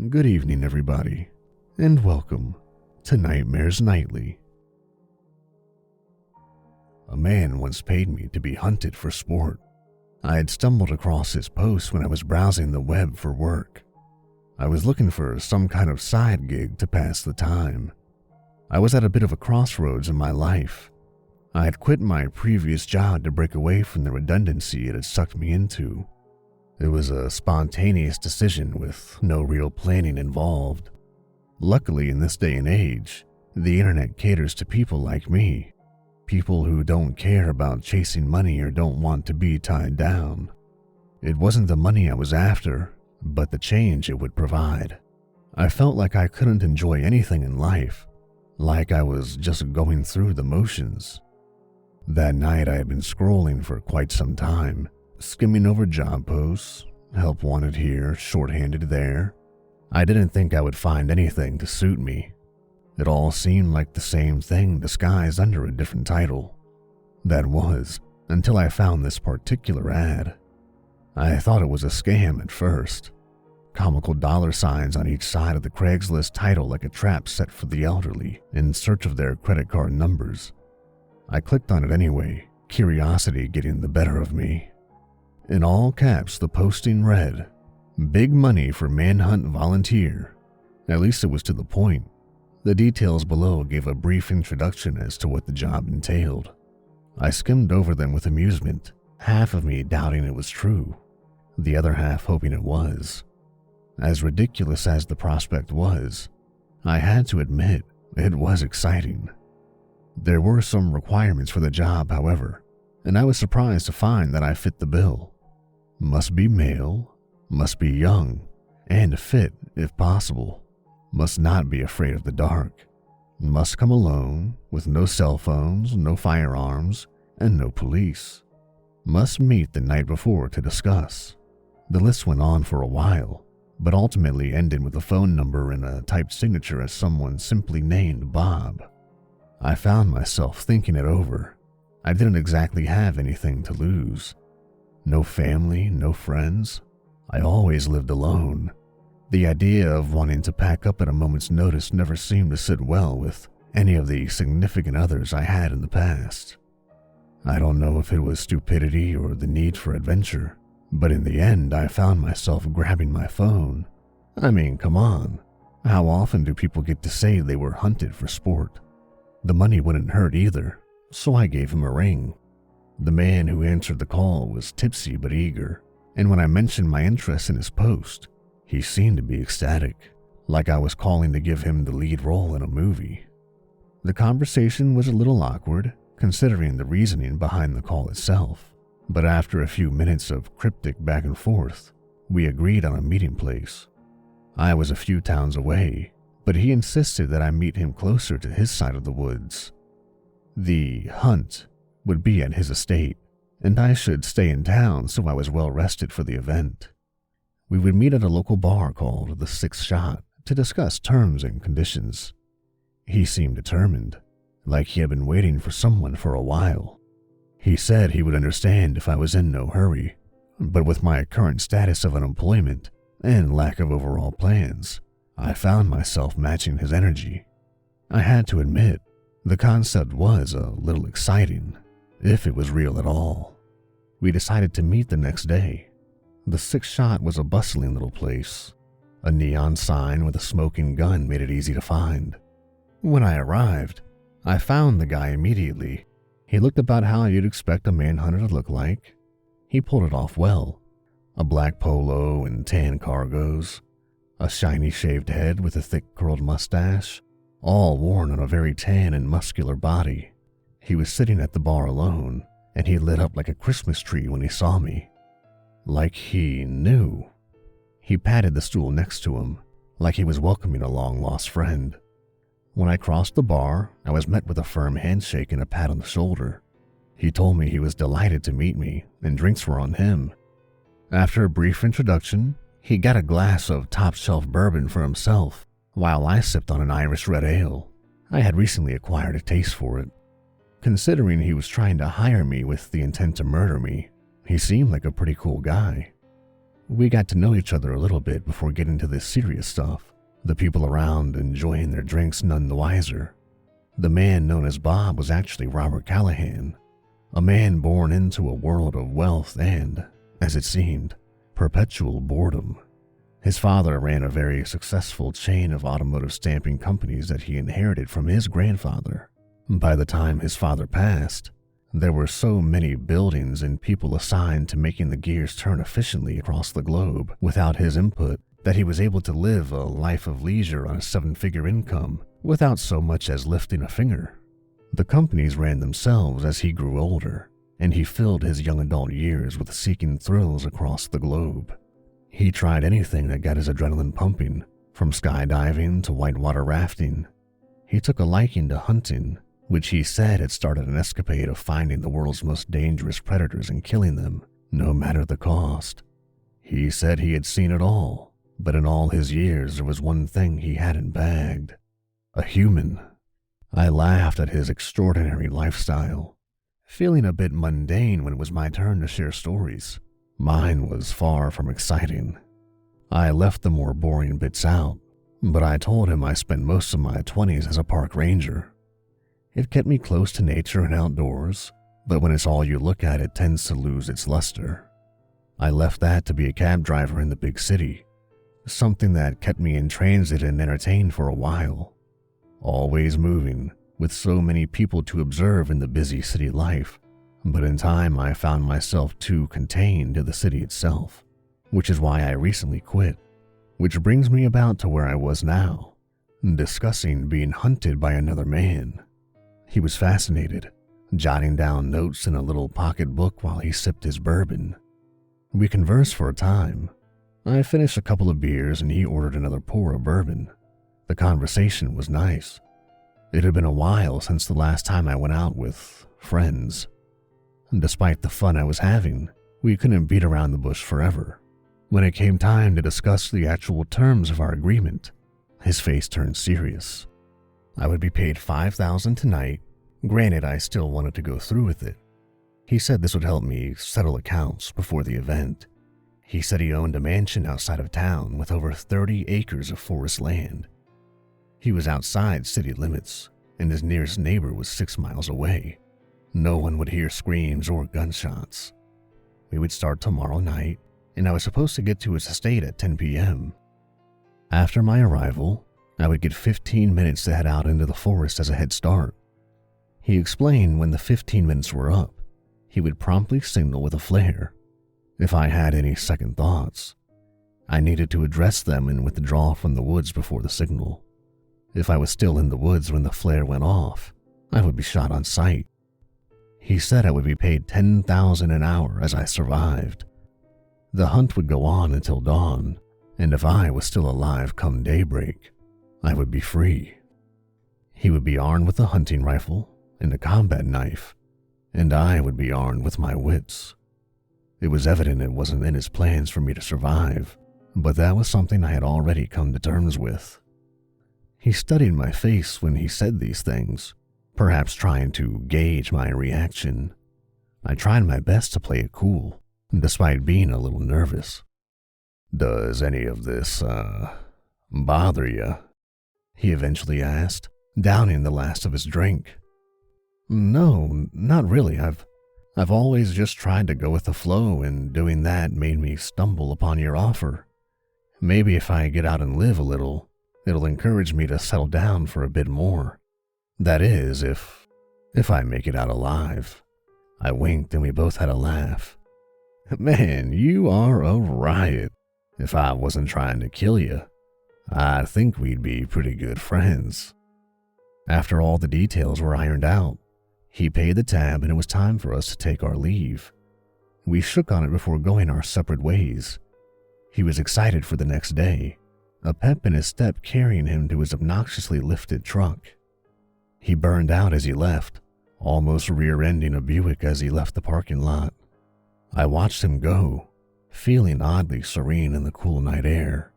Good evening, everybody, and welcome to Nightmares Nightly. A man once paid me to be hunted for sport. I had stumbled across his post when I was browsing the web for work. I was looking for some kind of side gig to pass the time. I was at a bit of a crossroads in my life. I had quit my previous job to break away from the redundancy it had sucked me into. It was a spontaneous decision with no real planning involved. Luckily, in this day and age, the internet caters to people like me, people who don't care about chasing money or don't want to be tied down. It wasn't the money I was after, but the change it would provide. I felt like I couldn't enjoy anything in life, like I was just going through the motions. That night I had been scrolling for quite some time, skimming over job posts, help wanted here, shorthanded there. I didn't think I would find anything to suit me. It all seemed like the same thing disguised under a different title. That was, until I found this particular ad. I thought it was a scam at first. Comical dollar signs on each side of the Craigslist title like a trap set for the elderly in search of their credit card numbers. I clicked on it anyway, curiosity getting the better of me. In all caps, the posting read, "Big money for manhunt volunteer." At least it was to the point. The details below gave a brief introduction as to what the job entailed. I skimmed over them with amusement, half of me doubting it was true, the other half hoping it was. As ridiculous as the prospect was, I had to admit it was exciting. There were some requirements for the job, however, and I was surprised to find that I fit the bill. Must be male, must be young, and fit if possible. Must not be afraid of the dark. Must come alone, with no cell phones, no firearms, and no police. Must meet the night before to discuss. The list went on for a while, but ultimately ended with a phone number and a typed signature as someone simply named Bob. I found myself thinking it over. I didn't exactly have anything to lose. No family, no friends. I always lived alone. The idea of wanting to pack up at a moment's notice never seemed to sit well with any of the significant others I had in the past. I don't know if it was stupidity or the need for adventure, but in the end I found myself grabbing my phone. I mean, come on. How often do people get to say they were hunted for sport? The money wouldn't hurt either, so I gave him a ring. The man who answered the call was tipsy but eager, and when I mentioned my interest in his post, he seemed to be ecstatic, like I was calling to give him the lead role in a movie. The conversation was a little awkward, considering the reasoning behind the call itself, but after a few minutes of cryptic back and forth, we agreed on a meeting place. I was a few towns away, but he insisted that I meet him closer to his side of the woods. The hunt would be at his estate, and I should stay in town so I was well rested for the event. We would meet at a local bar called the Sixth Shot to discuss terms and conditions. He seemed determined, like he had been waiting for someone for a while. He said he would understand if I was in no hurry, but with my current status of unemployment and lack of overall plans, I found myself matching his energy. I had to admit, the concept was a little exciting, if it was real at all. We decided to meet the next day. The Sixth Shot was a bustling little place. A neon sign with a smoking gun made it easy to find. When I arrived, I found the guy immediately. He looked about how you'd expect a manhunter to look like. He pulled it off well. A black polo and tan cargos, a shiny shaved head with a thick curled mustache, all worn on a very tan and muscular body. He was sitting at the bar alone, and he lit up like a Christmas tree when he saw me. Like he knew. He patted the stool next to him, like he was welcoming a long-lost friend. When I crossed the bar, I was met with a firm handshake and a pat on the shoulder. He told me he was delighted to meet me, and drinks were on him. After a brief introduction, he got a glass of top-shelf bourbon for himself, while I sipped on an Irish red ale. I had recently acquired a taste for it. Considering he was trying to hire me with the intent to murder me, he seemed like a pretty cool guy. We got to know each other a little bit before getting to this serious stuff, the people around enjoying their drinks none the wiser. The man known as Bob was actually Robert Callahan, a man born into a world of wealth and, as it seemed, perpetual boredom. His father ran a very successful chain of automotive stamping companies that he inherited from his grandfather. By the time his father passed, there were so many buildings and people assigned to making the gears turn efficiently across the globe without his input that he was able to live a life of leisure on a 7-figure income without so much as lifting a finger. The companies ran themselves as he grew older, and he filled his young adult years with seeking thrills across the globe. He tried anything that got his adrenaline pumping, from skydiving to whitewater rafting. He took a liking to hunting, which he said had started an escapade of finding the world's most dangerous predators and killing them, no matter the cost. He said he had seen it all, but in all his years there was one thing he hadn't bagged: a human. I laughed at his extraordinary lifestyle, feeling a bit mundane when it was my turn to share stories. Mine was far from exciting. I left the more boring bits out, but I told him I spent most of my 20s as a park ranger. It kept me close to nature and outdoors, but when it's all you look at, it tends to lose its luster. I left that to be a cab driver in the big city, something that kept me in transit and entertained for a while. Always moving, with so many people to observe in the busy city life, but in time I found myself too contained to the city itself, which is why I recently quit, which brings me about to where I was now, discussing being hunted by another man. He was fascinated, jotting down notes in a little pocket book while he sipped his bourbon. We conversed for a time. I finished a couple of beers and he ordered another pour of bourbon. The conversation was nice. It had been a while since the last time I went out with friends. Despite the fun I was having, we couldn't beat around the bush forever. When it came time to discuss the actual terms of our agreement, his face turned serious. I would be paid $5,000 tonight. Granted, I still wanted to go through with it. He said this would help me settle accounts before the event. He said he owned a mansion outside of town with over 30 acres of forest land. He was outside city limits, and his nearest neighbor was 6 miles away. No one would hear screams or gunshots. We would start tomorrow night, and I was supposed to get to his estate at 10 p.m. After my arrival, I would get 15 minutes to head out into the forest as a head start. He explained when the 15 minutes were up, he would promptly signal with a flare. If I had any second thoughts, I needed to address them and withdraw from the woods before the signal. If I was still in the woods when the flare went off, I would be shot on sight. He said I would be paid $10,000 an hour as I survived. The hunt would go on until dawn, and if I was still alive come daybreak, I would be free. He would be armed with a hunting rifle and a combat knife, and I would be armed with my wits. It was evident it wasn't in his plans for me to survive, but that was something I had already come to terms with. He studied my face when he said these things, perhaps trying to gauge my reaction. I tried my best to play it cool, despite being a little nervous. "Does any of this, bother you?" he eventually asked, downing the last of his drink. "No, not really. I've always just tried to go with the flow, and doing that made me stumble upon your offer. Maybe if I get out and live a little, it'll encourage me to settle down for a bit more. That is, if I make it out alive." I winked and we both had a laugh. "Man, you are a riot. If I wasn't trying to kill you, I think we'd be pretty good friends." After all the details were ironed out, he paid the tab and it was time for us to take our leave. We shook on it before going our separate ways. He was excited for the next day, a pep in his step carrying him to his obnoxiously lifted truck. He burned out as he left, almost rear-ending a Buick as he left the parking lot. I watched him go, feeling oddly serene in the cool night air.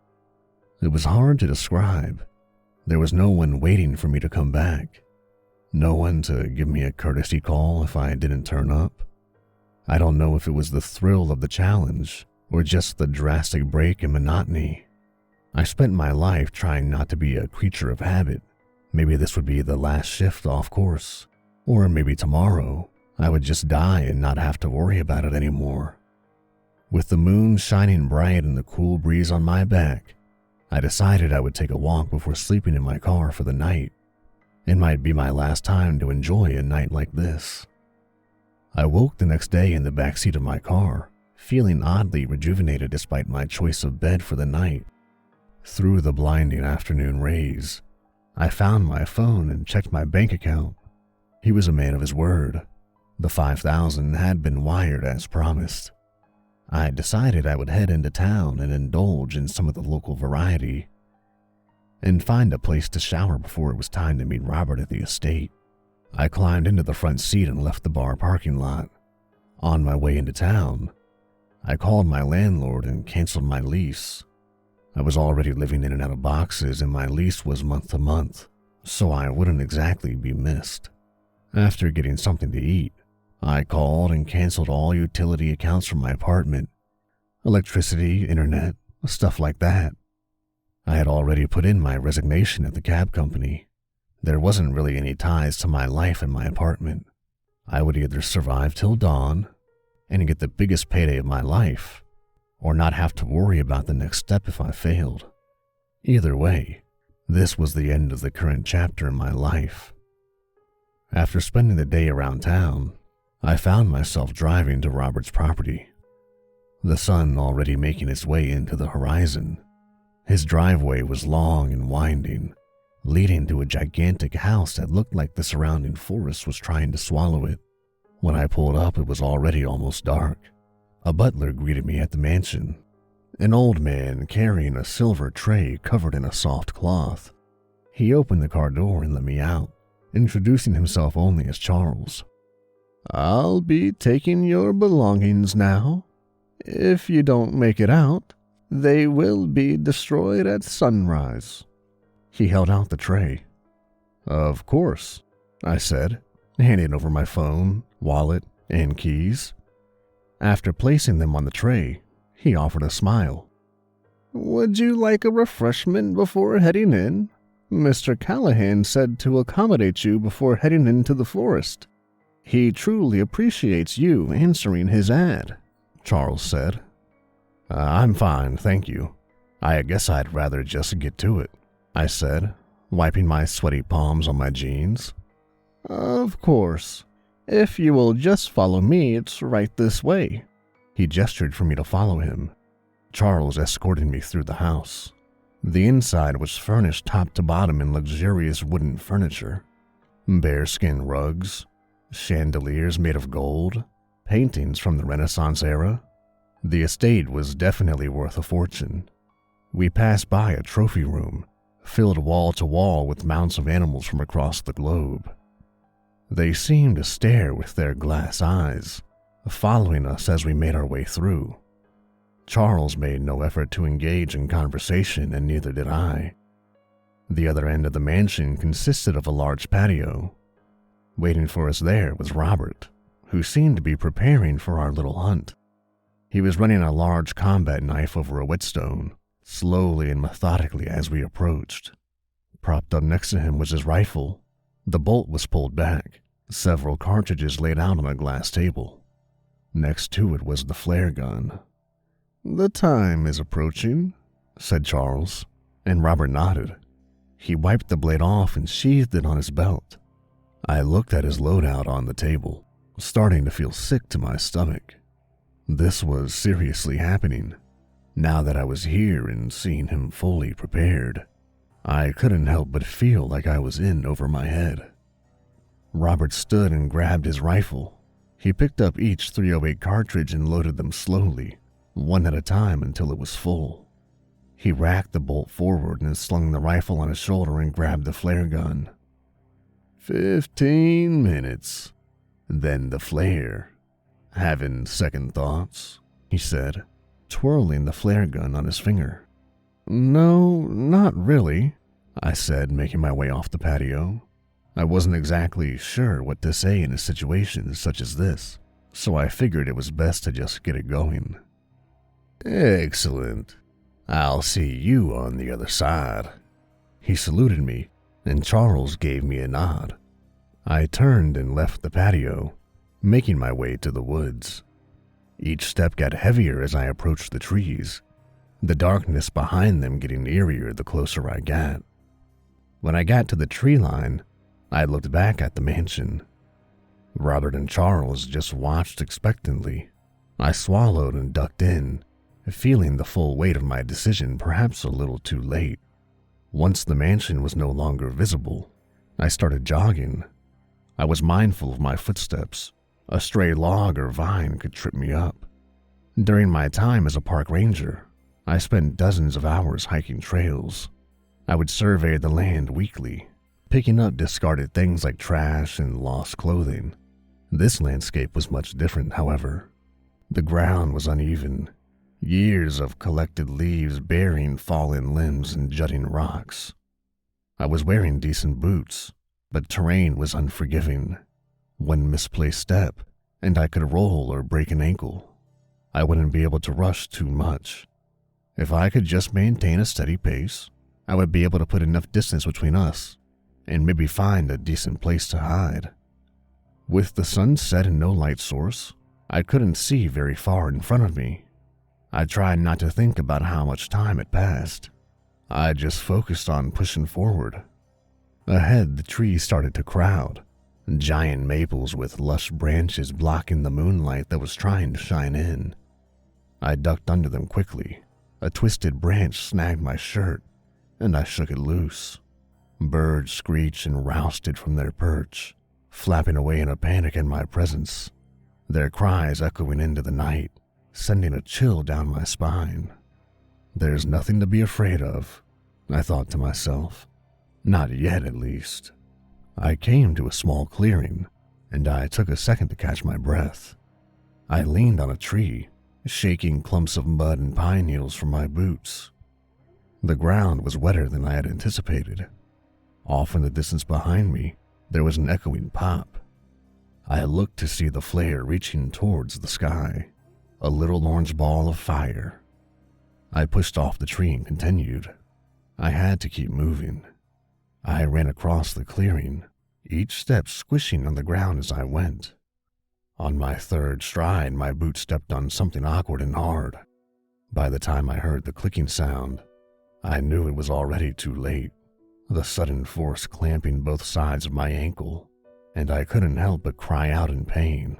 It was hard to describe. There was no one waiting for me to come back. No one to give me a courtesy call if I didn't turn up. I don't know if it was the thrill of the challenge or just the drastic break in monotony. I spent my life trying not to be a creature of habit. Maybe this would be the last shift off course, or maybe tomorrow I would just die and not have to worry about it anymore. With the moon shining bright and the cool breeze on my back, I decided I would take a walk before sleeping in my car for the night. It might be my last time to enjoy a night like this. I woke the next day in the backseat of my car, feeling oddly rejuvenated despite my choice of bed for the night. Through the blinding afternoon rays, I found my phone and checked my bank account. He was a man of his word. The $5,000 had been wired as promised. I decided I would head into town and indulge in some of the local variety, and find a place to shower before it was time to meet Robert at the estate. I climbed into the front seat and left the bar parking lot. On my way into town, I called my landlord and canceled my lease. I was already living in and out of boxes and my lease was month to month, so I wouldn't exactly be missed. After getting something to eat, I called and canceled all utility accounts from my apartment. Electricity, internet, stuff like that. I had already put in my resignation at the cab company. There wasn't really any ties to my life in my apartment. I would either survive till dawn and get the biggest payday of my life, or not have to worry about the next step if I failed. Either way, this was the end of the current chapter in my life. After spending the day around town, I found myself driving to Robert's property. The sun already making its way into the horizon. His driveway was long and winding, leading to a gigantic house that looked like the surrounding forest was trying to swallow it. When I pulled up, it was already almost dark. A butler greeted me at the mansion, an old man carrying a silver tray covered in a soft cloth. He opened the car door and let me out, introducing himself only as Charles. "I'll be taking your belongings now. If you don't make it out, they will be destroyed at sunrise." He held out the tray. "Of course," I said, handing over my phone, wallet, and keys. After placing them on the tray, he offered a smile. "Would you like a refreshment before heading in? Mr. Callahan said to accommodate you before heading into the forest. He truly appreciates you answering his ad," Charles said. "I'm fine, thank you. I guess I'd rather just get to it," I said, wiping my sweaty palms on my jeans. "Of course. If you will just follow me, it's right this way." He gestured for me to follow him. Charles escorted me through the house. The inside was furnished top to bottom in luxurious wooden furniture. Bearskin rugs, chandeliers made of gold, paintings from the Renaissance era. The estate was definitely worth a fortune. We passed by a trophy room, filled wall to wall with mounts of animals from across the globe. They seemed to stare with their glass eyes, following us as we made our way through. Charles made no effort to engage in conversation, and neither did I. The other end of the mansion consisted of a large patio. Waiting for us there was Robert, who seemed to be preparing for our little hunt. He was running a large combat knife over a whetstone, slowly and methodically as we approached. Propped up next to him was his rifle. The bolt was pulled back, several cartridges laid out on a glass table. Next to it was the flare gun. "The time is approaching," said Charles, and Robert nodded. He wiped the blade off and sheathed it on his belt. I looked at his loadout on the table, starting to feel sick to my stomach. This was seriously happening. Now that I was here and seeing him fully prepared, I couldn't help but feel like I was in over my head. Robert stood and grabbed his rifle. He picked up each .308 cartridge and loaded them slowly, one at a time until it was full. He racked the bolt forward and slung the rifle on his shoulder and grabbed the flare gun. 15 minutes. Then the flare. "Having second thoughts?" he said, twirling the flare gun on his finger. "No, not really," I said, making my way off the patio. I wasn't exactly sure what to say in a situation such as this, so I figured it was best to just get it going. Excellent. I'll see you on the other side. He saluted me, and Charles gave me a nod. I turned and left the patio, making my way to the woods. Each step got heavier as I approached the trees, the darkness behind them getting eerier the closer I got. When I got to the tree line, I looked back at the mansion. Robert and Charles just watched expectantly. I swallowed and ducked in, feeling the full weight of my decision perhaps a little too late. Once the mansion was no longer visible, I started jogging. I was mindful of my footsteps. A stray log or vine could trip me up. During my time as a park ranger, I spent dozens of hours hiking trails. I would survey the land weekly, picking up discarded things like trash and lost clothing. This landscape was much different, however. The ground was uneven, years of collected leaves burying fallen limbs and jutting rocks. I was wearing decent boots, but terrain was unforgiving. One misplaced step, and I could roll or break an ankle. I wouldn't be able to rush too much. If I could just maintain a steady pace, I would be able to put enough distance between us and maybe find a decent place to hide. With the sun set and no light source, I couldn't see very far in front of me. I tried not to think about how much time had passed. I just focused on pushing forward. Ahead, the trees started to crowd, giant maples with lush branches blocking the moonlight that was trying to shine in. I ducked under them quickly. A twisted branch snagged my shirt, and I shook it loose. Birds screeched and rousted from their perch, flapping away in a panic in my presence, their cries echoing into the night, sending a chill down my spine. There's nothing to be afraid of, I thought to myself. Not yet, at least. I came to a small clearing, and I took a second to catch my breath. I leaned on a tree, shaking clumps of mud and pine needles from my boots. The ground was wetter than I had anticipated. Off in the distance behind me, there was an echoing pop. I looked to see the flare reaching towards the sky, a little orange ball of fire. I pushed off the tree and continued. I had to keep moving. I ran across the clearing, each step squishing on the ground as I went. On my third stride, my boot stepped on something awkward and hard. By the time I heard the clicking sound, I knew it was already too late, the sudden force clamping both sides of my ankle, and I couldn't help but cry out in pain.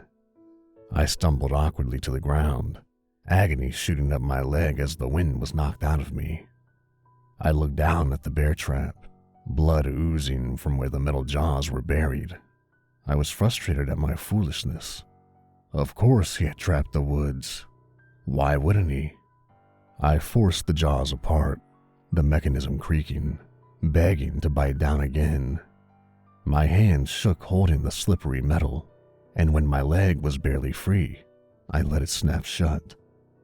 I stumbled awkwardly to the ground, agony shooting up my leg as the wind was knocked out of me. I looked down at the bear trap, blood oozing from where the metal jaws were buried. I was frustrated at my foolishness. Of course he had trapped the woods. Why wouldn't he? I forced the jaws apart, the mechanism creaking, begging to bite down again. My hand shook holding the slippery metal, and when my leg was barely free, I let it snap shut.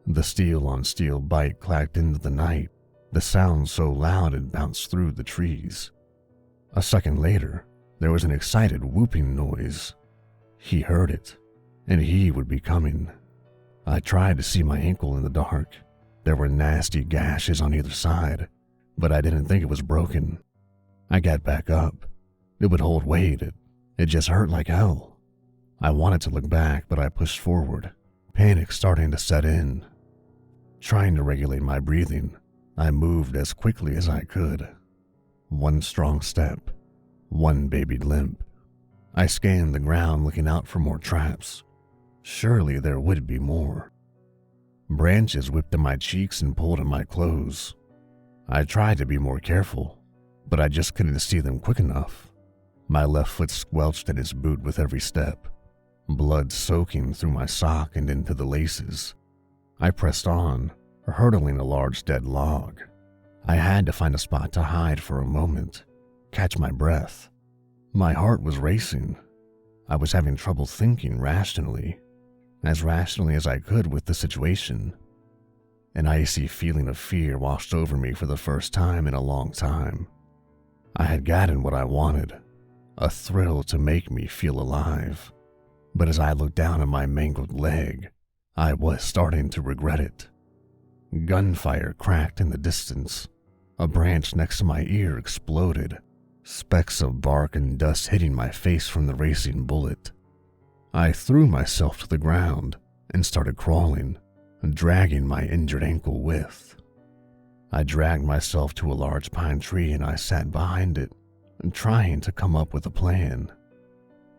The steel-on-steel bite clacked into the night, the sound so loud it bounced through the trees. A second later, there was an excited whooping noise. He heard it, and he would be coming. I tried to see my ankle in the dark. There were nasty gashes on either side, but I didn't think it was broken. I got back up. It would hold weight. It just hurt like hell. I wanted to look back, but I pushed forward, panic starting to set in. Trying to regulate my breathing, I moved as quickly as I could. One strong step, one baby limp. I scanned the ground looking out for more traps. Surely there would be more. Branches whipped at my cheeks and pulled at my clothes. I tried to be more careful, but I just couldn't see them quick enough. My left foot squelched at its boot with every step, blood soaking through my sock and into the laces. I pressed on, hurdling a large dead log. I had to find a spot to hide for a moment, catch my breath. My heart was racing. I was having trouble thinking rationally as I could with the situation. An icy feeling of fear washed over me for the first time in a long time. I had gotten what I wanted, a thrill to make me feel alive. But as I looked down at my mangled leg, I was starting to regret it. Gunfire cracked in the distance. A branch next to my ear exploded, specks of bark and dust hitting my face from the racing bullet. I threw myself to the ground and started crawling, dragging my injured ankle with. I dragged myself to a large pine tree and I sat behind it, trying to come up with a plan.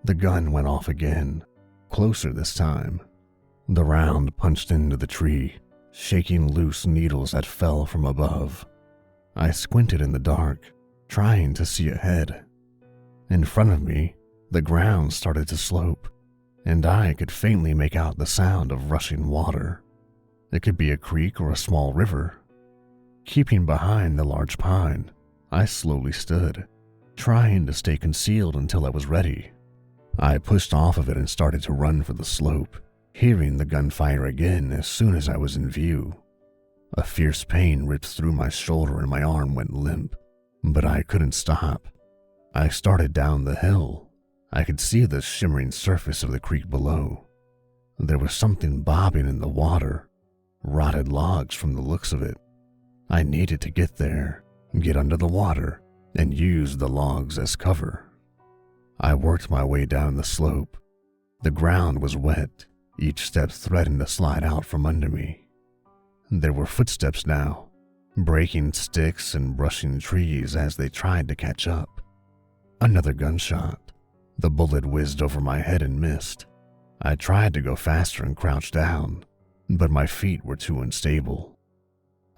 The gun went off again, closer this time. The round punched into the tree, shaking loose needles that fell from above. I squinted in the dark, trying to see ahead. In front of me, the ground started to slope, and I could faintly make out the sound of rushing water. It could be a creek or a small river. Keeping behind the large pine, I slowly stood, trying to stay concealed until I was ready. I pushed off of it and started to run for the slope, hearing the gunfire again as soon as I was in view. A fierce pain ripped through my shoulder and my arm went limp, but I couldn't stop. I started down the hill. I could see the shimmering surface of the creek below. There was something bobbing in the water, rotted logs from the looks of it. I needed to get there, get under the water, and use the logs as cover. I worked my way down the slope. The ground was wet, each step threatened to slide out from under me. There were footsteps now, breaking sticks and brushing trees as they tried to catch up. Another gunshot. The bullet whizzed over my head and missed. I tried to go faster and crouch down, but my feet were too unstable.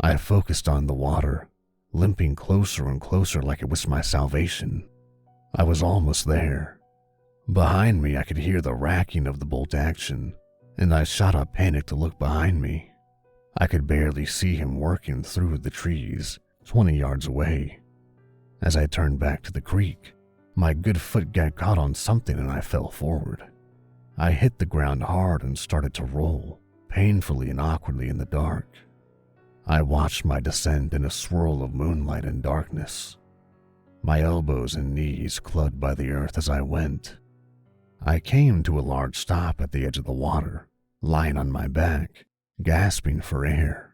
I focused on the water, limping closer and closer like it was my salvation. I was almost there. Behind me, I could hear the racking of the bolt action, and I shot up panic to look behind me. I could barely see him working through the trees 20 yards away. As I turned back to the creek, my good foot got caught on something and I fell forward. I hit the ground hard and started to roll, painfully and awkwardly in the dark. I watched my descent in a swirl of moonlight and darkness. My elbows and knees clubbed by the earth as I went. I came to a large stop at the edge of the water, lying on my back, gasping for air.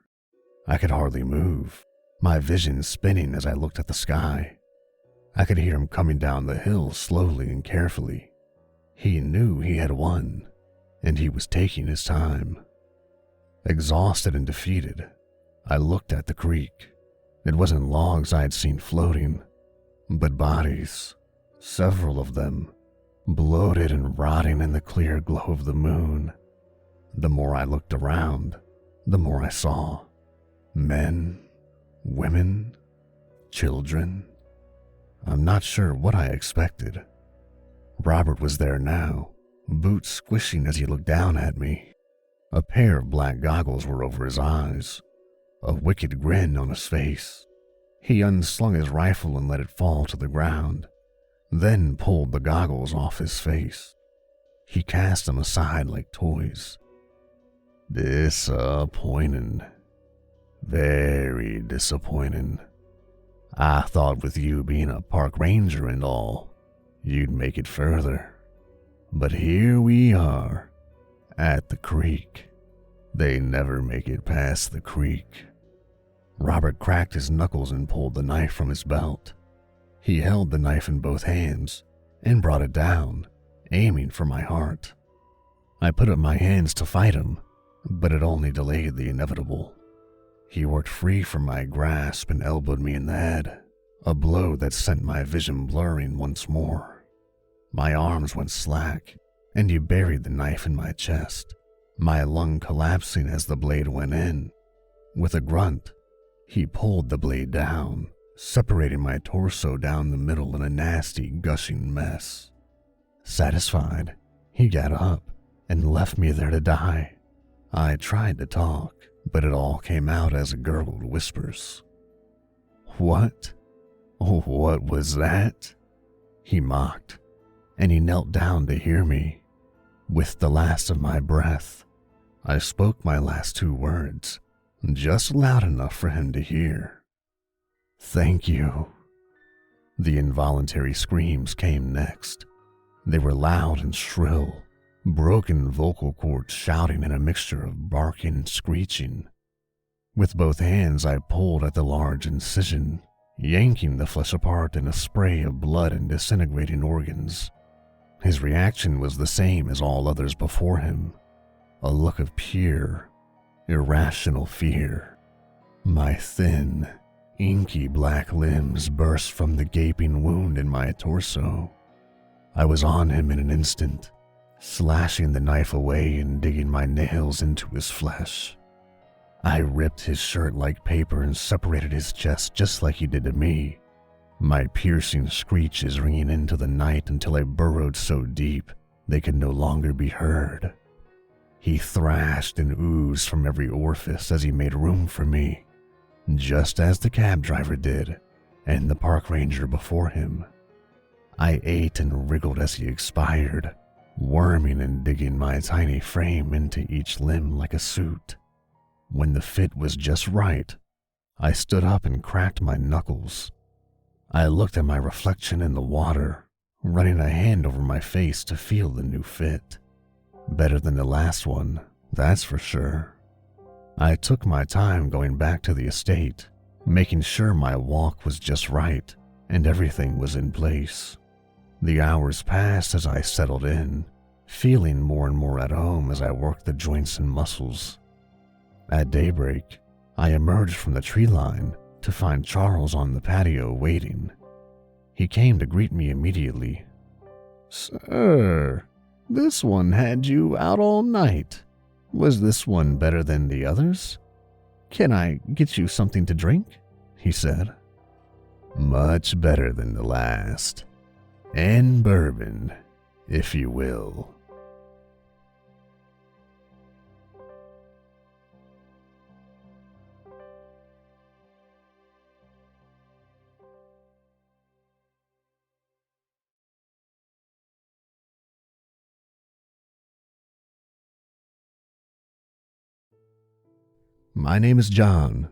I could hardly move, my vision spinning as I looked at the sky. I could hear him coming down the hill slowly and carefully. He knew he had won, and he was taking his time. Exhausted and defeated, I looked at the creek. It wasn't logs I had seen floating, but bodies, several of them, bloated and rotting in the clear glow of the moon. The more I looked around, the more I saw. Men, women, children. I'm not sure what I expected. Robert was there now, boots squishing as he looked down at me. A pair of black goggles were over his eyes, a wicked grin on his face. He unslung his rifle and let it fall to the ground, then pulled the goggles off his face. He cast them aside like toys. Disappointing. Very disappointing. I thought with you being a park ranger and all, you'd make it further. But here we are, at the creek. They never make it past the creek. Robert cracked his knuckles and pulled the knife from his belt. He held the knife in both hands and brought it down, aiming for my heart. I put up my hands to fight him, but it only delayed the inevitable. He worked free from my grasp and elbowed me in the head, a blow that sent my vision blurring once more. My arms went slack, and he buried the knife in my chest, my lung collapsing as the blade went in. With a grunt, he pulled the blade down, separating my torso down the middle in a nasty, gushing mess. Satisfied, he got up and left me there to die. I tried to talk, but it all came out as gurgled whispers. What? What was that? He mocked, and he knelt down to hear me. With the last of my breath, I spoke my last two words, just loud enough for him to hear. Thank you. The involuntary screams came next. They were loud and shrill, broken vocal cords shouting in a mixture of barking and screeching. With both hands, I pulled at the large incision, yanking the flesh apart in a spray of blood and disintegrating organs. His reaction was the same as all others before him, a look of pure, irrational fear. My thin, inky black limbs burst from the gaping wound in my torso. I was on him in an instant, slashing the knife away and digging my nails into his flesh. I ripped his shirt like paper and separated his chest just like he did to me, my piercing screeches ringing into the night until I burrowed so deep they could no longer be heard. He thrashed and oozed from every orifice as he made room for me, just as the cab driver did, and the park ranger before him. I ate and wriggled as he expired, worming and digging my tiny frame into each limb like a suit. When the fit was just right, I stood up and cracked my knuckles. I looked at my reflection in the water, running a hand over my face to feel the new fit. Better than the last one, that's for sure. I took my time going back to the estate, making sure my walk was just right and everything was in place. The hours passed as I settled in, feeling more and more at home as I worked the joints and muscles. At daybreak, I emerged from the tree line to find Charles on the patio waiting. He came to greet me immediately. "Sir, this one had you out all night. Was this one better than the others? Can I get you something to drink?" he said. "Much better than the last. And bourbon, if you will." My name is John.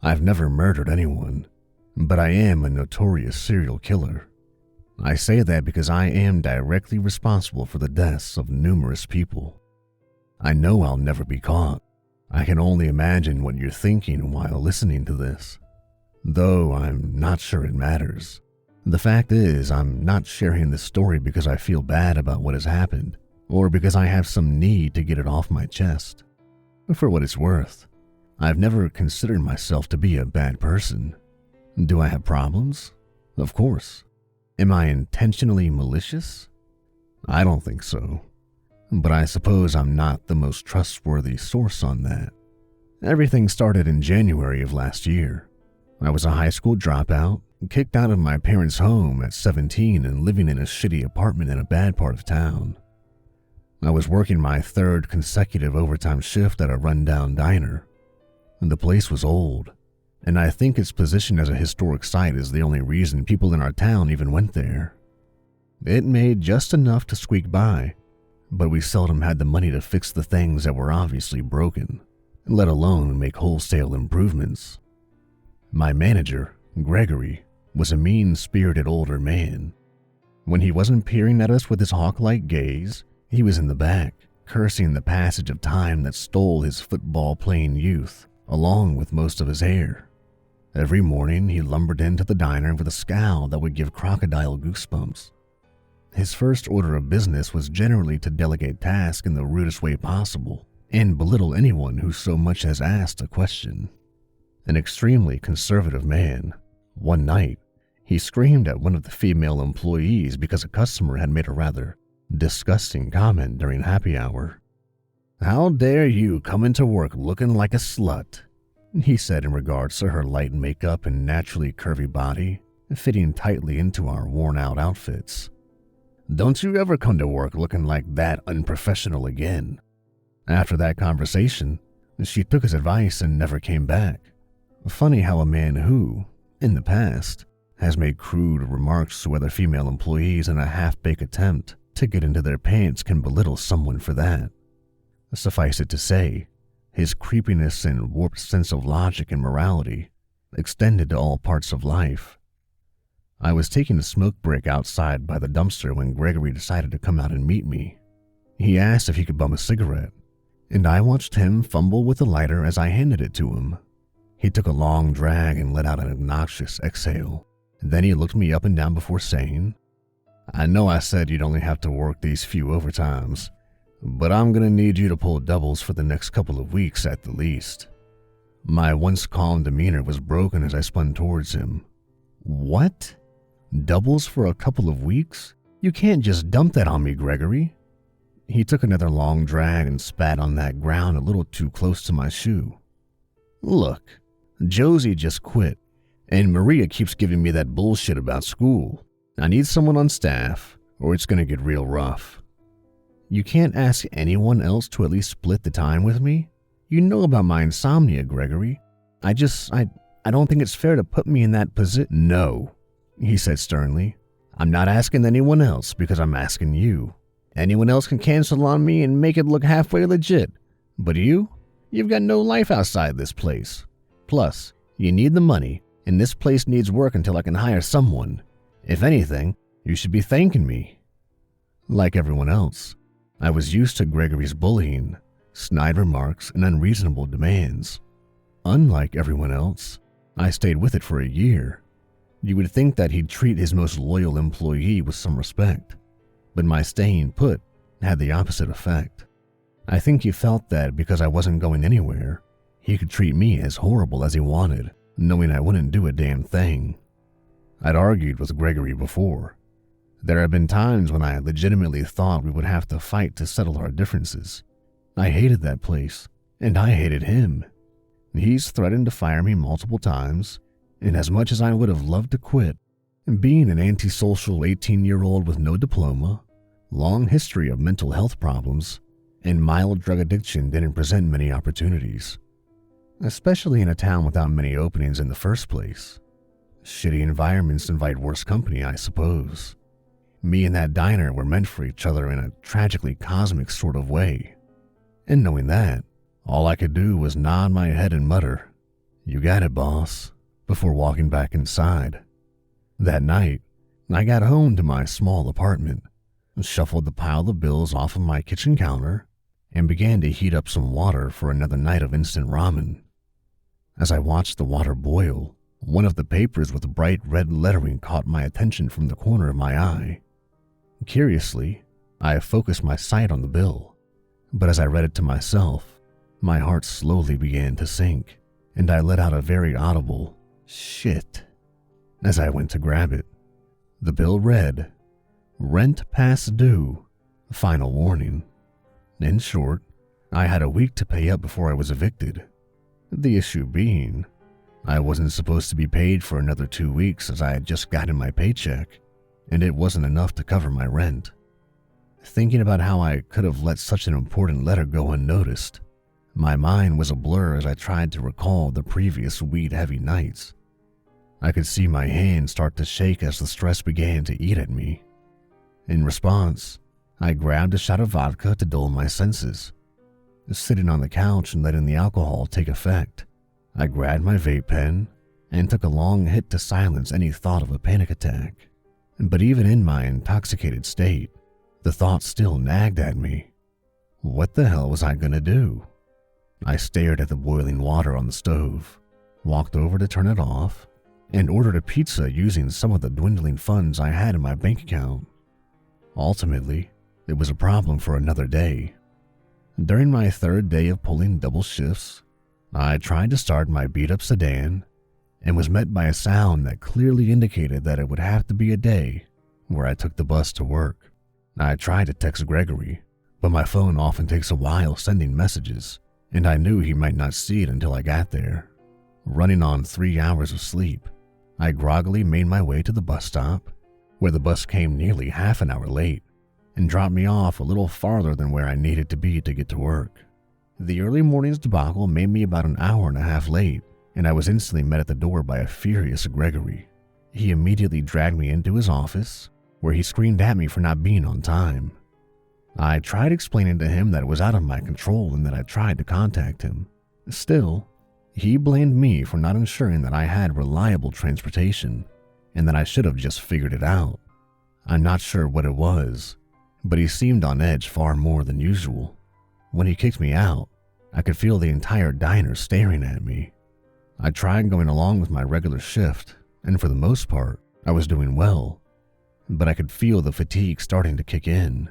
I've never murdered anyone, but I am a notorious serial killer. I say that because I am directly responsible for the deaths of numerous people. I know I'll never be caught. I can only imagine what you're thinking while listening to this, though I'm not sure it matters. The fact is, I'm not sharing this story because I feel bad about what has happened, or because I have some need to get it off my chest. For what it's worth, I've never considered myself to be a bad person. Do I have problems? Of course. Am I intentionally malicious? I don't think so. But I suppose I'm not the most trustworthy source on that. Everything started in January of last year. I was a high school dropout, kicked out of my parents' home at 17 and living in a shitty apartment in a bad part of town. I was working my third consecutive overtime shift at a rundown diner. The place was old, and I think its position as a historic site is the only reason people in our town even went there. It made just enough to squeak by, but we seldom had the money to fix the things that were obviously broken, let alone make wholesale improvements. My manager, Gregory, was a mean-spirited older man. When he wasn't peering at us with his hawk-like gaze, he was in the back, cursing the passage of time that stole his football-playing youth, along with most of his hair. Every morning, he lumbered into the diner with a scowl that would give crocodile goosebumps. His first order of business was generally to delegate tasks in the rudest way possible and belittle anyone who so much as asked a question. An extremely conservative man, one night, he screamed at one of the female employees because a customer had made a rather disgusting comment during happy hour. "How dare you come into work looking like a slut?" he said in regards to her light makeup and naturally curvy body, fitting tightly into our worn-out outfits. "Don't you ever come to work looking like that unprofessional again." After that conversation, she took his advice and never came back. Funny how a man who, in the past, has made crude remarks to other female employees in a half-baked attempt to get into their pants can belittle someone for that. Suffice it to say, his creepiness and warped sense of logic and morality extended to all parts of life. I was taking a smoke break outside by the dumpster when Gregory decided to come out and meet me. He asked if he could bum a cigarette, and I watched him fumble with the lighter as I handed it to him. He took a long drag and let out an obnoxious exhale. Then he looked me up and down before saying, "I know I said you'd only have to work these few overtimes, but I'm gonna need you to pull doubles for the next couple of weeks at the least." My once calm demeanor was broken as I spun towards him. "What? Doubles for a couple of weeks? You can't just dump that on me, Gregory." He took another long drag and spat on that ground a little too close to my shoe. "Look, Josie just quit, and Maria keeps giving me that bullshit about school. I need someone on staff, or it's gonna get real rough." "You can't ask anyone else to at least split the time with me? You know about my insomnia, Gregory. I don't think it's fair to put me in that position." "No," he said sternly. "I'm not asking anyone else because I'm asking you. Anyone else can cancel on me and make it look halfway legit. But you've got no life outside this place. Plus, you need the money, and this place needs work until I can hire someone. If anything, you should be thanking me." Like everyone else, I was used to Gregory's bullying, snide remarks, and unreasonable demands. Unlike everyone else, I stayed with it for a year. You would think that he'd treat his most loyal employee with some respect, but my staying put had the opposite effect. I think he felt that because I wasn't going anywhere, he could treat me as horrible as he wanted, knowing I wouldn't do a damn thing. I'd argued with Gregory before. There had been times when I legitimately thought we would have to fight to settle our differences. I hated that place, and I hated him. He's threatened to fire me multiple times, and as much as I would have loved to quit, being an antisocial 18-year-old with no diploma, long history of mental health problems, and mild drug addiction didn't present many opportunities, especially in a town without many openings in the first place. Shitty environments invite worse company, I suppose. Me and that diner were meant for each other in a tragically cosmic sort of way. And knowing that, all I could do was nod my head and mutter, "You got it, boss," before walking back inside. That night, I got home to my small apartment, shuffled the pile of bills off of my kitchen counter, and began to heat up some water for another night of instant ramen. As I watched the water boil, one of the papers with bright red lettering caught my attention from the corner of my eye. Curiously, I focused my sight on the bill, but as I read it to myself, my heart slowly began to sink, and I let out a very audible "shit" as I went to grab it. The bill read, "Rent past due, final warning." In short, I had a week to pay up before I was evicted. The issue being, I wasn't supposed to be paid for another 2 weeks as I had just gotten my paycheck, and it wasn't enough to cover my rent. Thinking about how I could have let such an important letter go unnoticed, my mind was a blur as I tried to recall the previous weed-heavy nights. I could see my hands start to shake as the stress began to eat at me. In response, I grabbed a shot of vodka to dull my senses. Sitting on the couch and letting the alcohol take effect, I grabbed my vape pen and took a long hit to silence any thought of a panic attack. But even in my intoxicated state, the thought still nagged at me. What the hell was I gonna do? I stared at the boiling water on the stove, walked over to turn it off, and ordered a pizza using some of the dwindling funds I had in my bank account. Ultimately, it was a problem for another day. During my third day of pulling double shifts, I tried to start my beat-up sedan and was met by a sound that clearly indicated that it would have to be a day where I took the bus to work. I tried to text Gregory, but my phone often takes a while sending messages, and I knew he might not see it until I got there. Running on 3 hours of sleep, I groggily made my way to the bus stop, where the bus came nearly half an hour late and dropped me off a little farther than where I needed to be to get to work. The early morning's debacle made me about an hour and a half late, and I was instantly met at the door by a furious Gregory. He immediately dragged me into his office, where he screamed at me for not being on time. I tried explaining to him that it was out of my control and that I tried to contact him. Still, he blamed me for not ensuring that I had reliable transportation and that I should have just figured it out. I'm not sure what it was, but he seemed on edge far more than usual. When he kicked me out, I could feel the entire diner staring at me. I tried going along with my regular shift, and for the most part, I was doing well, but I could feel the fatigue starting to kick in.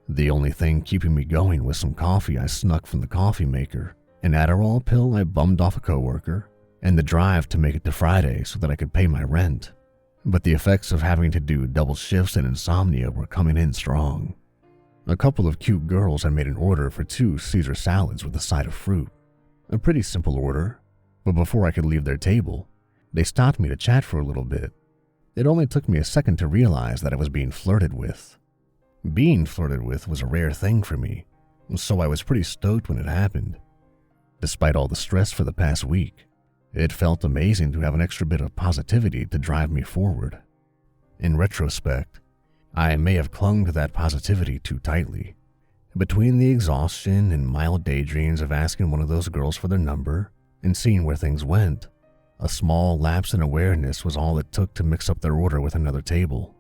The only thing keeping me going was some coffee I snuck from the coffee maker, an Adderall pill I bummed off a coworker, and the drive to make it to Friday so that I could pay my rent. But the effects of having to do double shifts and insomnia were coming in strong. A couple of cute girls had made an order for 2 Caesar salads with a side of fruit. A pretty simple order, but before I could leave their table, they stopped me to chat for a little bit. It only took me a second to realize that I was being flirted with. Being flirted with was a rare thing for me, so I was pretty stoked when it happened. Despite all the stress for the past week, it felt amazing to have an extra bit of positivity to drive me forward. In retrospect, I may have clung to that positivity too tightly. Between the exhaustion and mild daydreams of asking one of those girls for their number and seeing where things went, a small lapse in awareness was all it took to mix up their order with another table.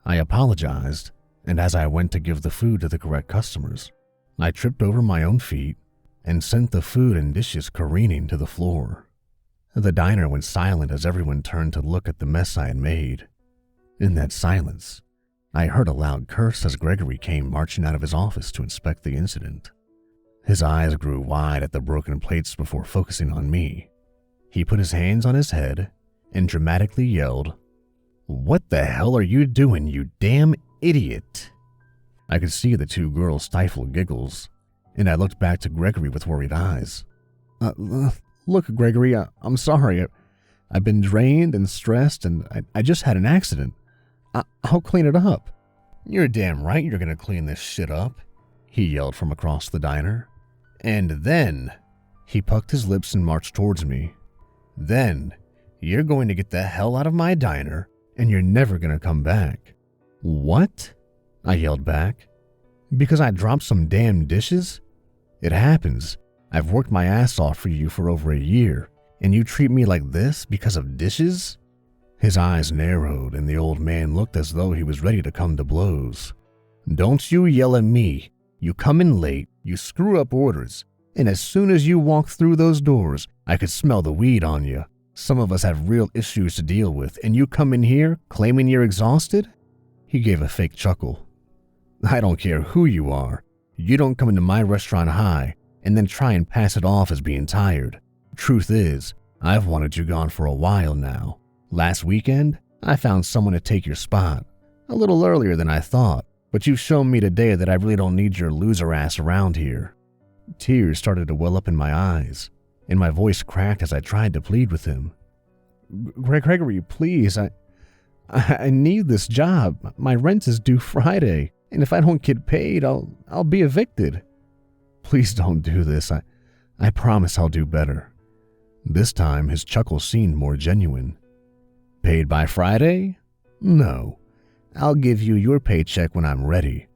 I apologized, and as I went to give the food to the correct customers, I tripped over my own feet and sent the food and dishes careening to the floor. The diner went silent as everyone turned to look at the mess I had made. In that silence, I heard a loud curse as Gregory came marching out of his office to inspect the incident. His eyes grew wide at the broken plates before focusing on me. He put his hands on his head and dramatically yelled, "What the hell are you doing, you damn idiot?" I could see the 2 girls stifle giggles, and I looked back to Gregory with worried eyes. Look, Gregory, I'm sorry. I've been drained and stressed, and I just had an accident. I'll clean it up." "You're damn right you're gonna clean this shit up," he yelled from across the diner. "And then," he pucked his lips and marched towards me, "then you're going to get the hell out of my diner, and you're never gonna come back." "What?" I yelled back. "Because I dropped some damn dishes? It happens. I've worked my ass off for you for over a year, and you treat me like this because of dishes?" His eyes narrowed, and the old man looked as though he was ready to come to blows. "Don't you yell at me. You come in late, you screw up orders, and as soon as you walk through those doors, I could smell the weed on you. Some of us have real issues to deal with, and you come in here claiming you're exhausted?" He gave a fake chuckle. "I don't care who you are. You don't come into my restaurant high and then try and pass it off as being tired. Truth is, I've wanted you gone for a while now. Last weekend, I found someone to take your spot. A little earlier than I thought, but you've shown me today that I really don't need your loser ass around here." Tears started to well up in my eyes, and my voice cracked as I tried to plead with him. Gregory, please, I need this job. My rent is due Friday, and if I don't get paid, I'll be evicted." "Please don't do this. I promise I'll do better." This time, his chuckle seemed more genuine. "Paid by Friday? No. I'll give you your paycheck when I'm ready.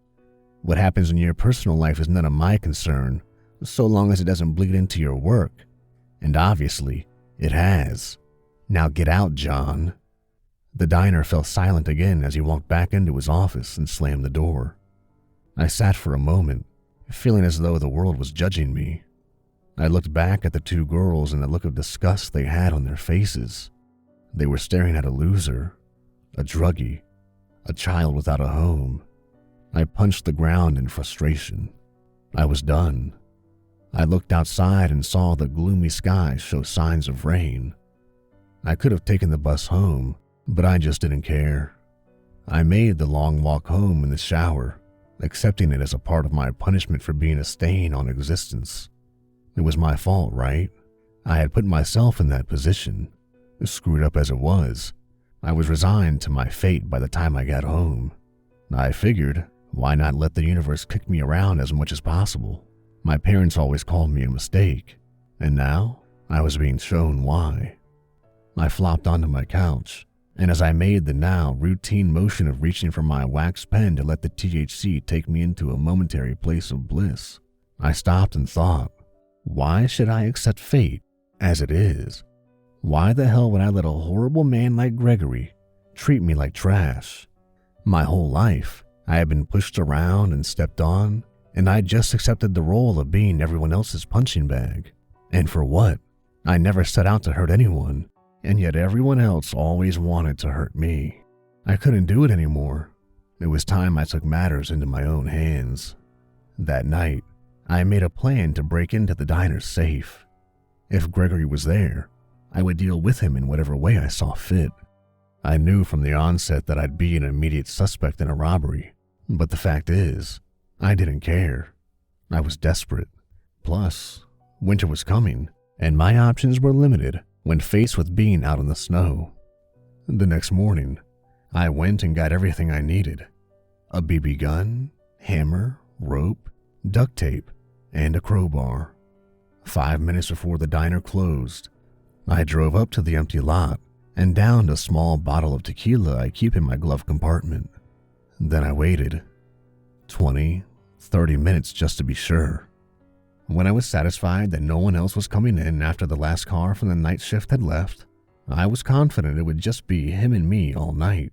What happens in your personal life is none of my concern, so long as it doesn't bleed into your work. And obviously, it has. Now get out, John." The diner fell silent again as he walked back into his office and slammed the door. I sat for a moment, feeling as though the world was judging me. I looked back at the 2 girls and the look of disgust they had on their faces. They were staring at a loser, a druggie, a child without a home. I punched the ground in frustration. I was done. I looked outside and saw the gloomy sky show signs of rain. I could have taken the bus home, but I just didn't care. I made the long walk home in the shower, accepting it as a part of my punishment for being a stain on existence. It was my fault, right? I had put myself in that position. Screwed up as it was, I was resigned to my fate by the time I got home. I figured, why not let the universe kick me around as much as possible? My parents always called me a mistake, and now I was being shown why. I flopped onto my couch, and as I made the now routine motion of reaching for my wax pen to let the THC take me into a momentary place of bliss, I stopped and thought, why should I accept fate as it is? Why the hell would I let a horrible man like Gregory treat me like trash? My whole life, I had been pushed around and stepped on, and I just accepted the role of being everyone else's punching bag. And for what? I never set out to hurt anyone, and yet everyone else always wanted to hurt me. I couldn't do it anymore. It was time I took matters into my own hands. That night, I made a plan to break into the diner's safe. If Gregory was there, I would deal with him in whatever way I saw fit. I knew from the onset that I'd be an immediate suspect in a robbery, but the fact is, I didn't care. I was desperate. Plus, winter was coming, and my options were limited when faced with being out in the snow. The next morning, I went and got everything I needed: a BB gun, hammer, rope, duct tape, and a crowbar. 5 minutes before the diner closed, I drove up to the empty lot and downed a small bottle of tequila I keep in my glove compartment. Then I waited 20, 30 minutes just to be sure. When I was satisfied that no one else was coming in after the last car from the night shift had left, I was confident it would just be him and me all night.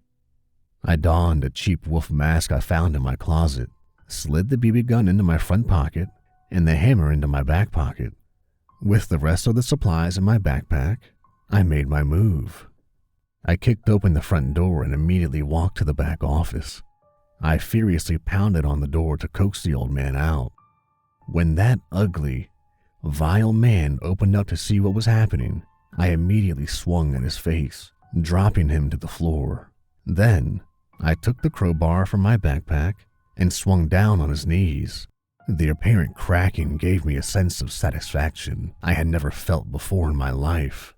I donned a cheap wolf mask I found in my closet, slid the BB gun into my front pocket, and the hammer into my back pocket. With the rest of the supplies in my backpack, I made my move. I kicked open the front door and immediately walked to the back office. I furiously pounded on the door to coax the old man out. When that ugly, vile man opened up to see what was happening, I immediately swung at his face, dropping him to the floor. Then, I took the crowbar from my backpack and swung down on his knees. The apparent cracking gave me a sense of satisfaction I had never felt before in my life.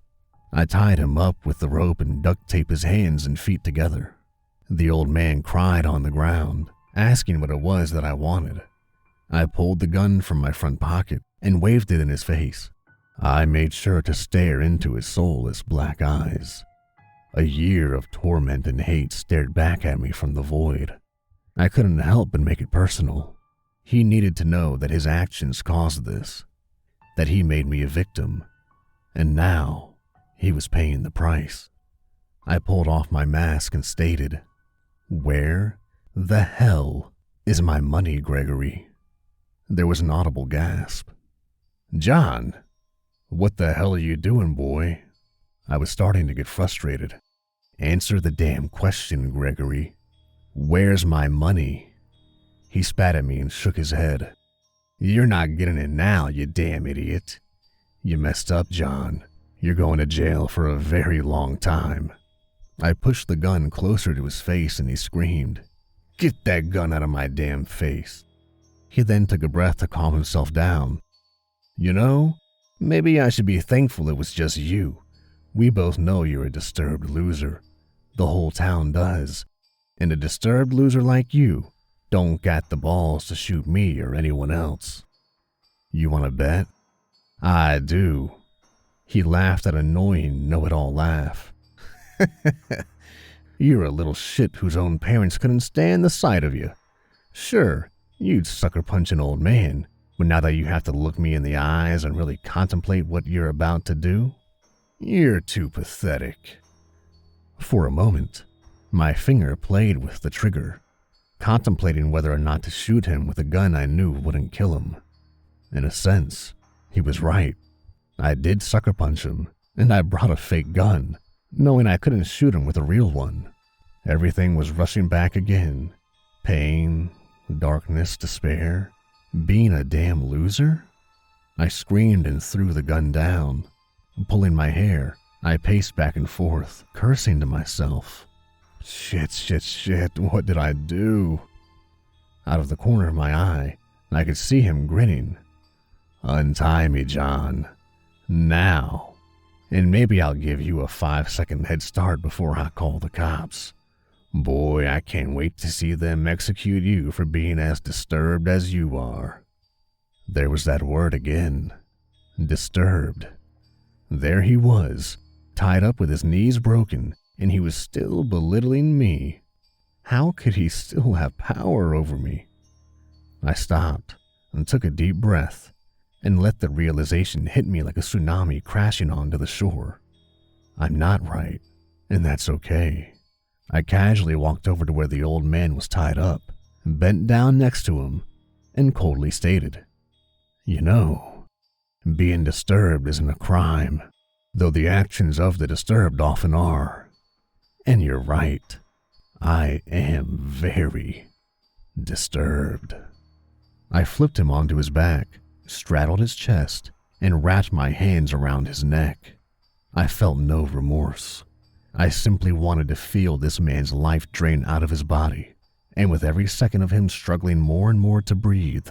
I tied him up with the rope and duct taped his hands and feet together. The old man cried on the ground, asking what it was that I wanted. I pulled the gun from my front pocket and waved it in his face. I made sure to stare into his soulless black eyes. A year of torment and hate stared back at me from the void. I couldn't help but make it personal. He needed to know that his actions caused this, that he made me a victim, and now he was paying the price. I pulled off my mask and stated, "Where the hell is my money, Gregory?" There was an audible gasp. "John, what the hell are you doing, boy?" I was starting to get frustrated. "Answer the damn question, Gregory. Where's my money?" He spat at me and shook his head. "You're not getting it now, you damn idiot. You messed up, John. You're going to jail for a very long time." I pushed the gun closer to his face and he screamed, "Get that gun out of my damn face." He then took a breath to calm himself down. "You know, maybe I should be thankful it was just you. We both know you're a disturbed loser. The whole town does. And a disturbed loser like you don't got the balls to shoot me or anyone else. You want to bet?" "I do." He laughed that annoying know-it-all laugh. "You're a little shit whose own parents couldn't stand the sight of you. Sure, you'd sucker punch an old man, but now that you have to look me in the eyes and really contemplate what you're about to do, you're too pathetic." For a moment, my finger played with the trigger, contemplating whether or not to shoot him with a gun I knew wouldn't kill him. In a sense, he was right. I did sucker punch him, and I brought a fake gun, knowing I couldn't shoot him with a real one. Everything was rushing back again. Pain, darkness, despair, being a damn loser. I screamed and threw the gun down. Pulling my hair, I paced back and forth, cursing to myself. Shit, what did I do? Out of the corner of my eye, I could see him grinning. "Untie me, John. Now. And maybe I'll give you a 5-second head start before I call the cops. Boy, I can't wait to see them execute you for being as disturbed as you are." There was that word again. Disturbed. There he was, tied up with his knees broken, and he was still belittling me. How could he still have power over me? I stopped and took a deep breath and let the realization hit me like a tsunami crashing onto the shore. I'm not right, and that's okay. I casually walked over to where the old man was tied up, bent down next to him, and coldly stated, "You know, Being disturbed isn't a crime, though the actions of the disturbed often are. And you're right, I am very disturbed. I flipped him onto his back, straddled his chest, and wrapped my hands around his neck. I felt no remorse. I simply wanted to feel this man's life drain out of his body, and with every second of him struggling more and more to breathe,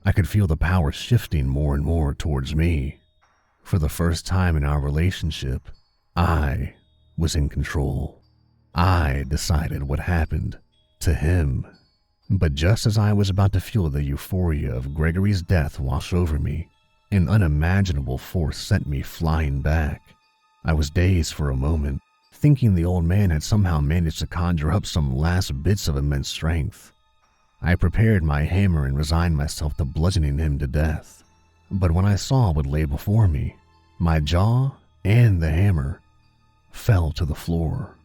I could feel the power shifting more and more towards me. For the first time in our relationship, I was in control. I decided what happened to him. But just as I was about to feel the euphoria of Gregory's death wash over me, an unimaginable force sent me flying back. I was dazed for a moment, thinking the old man had somehow managed to conjure up some last bits of immense strength. I prepared my hammer and resigned myself to bludgeoning him to death. But when I saw what lay before me, my jaw and the hammer fell to the floor.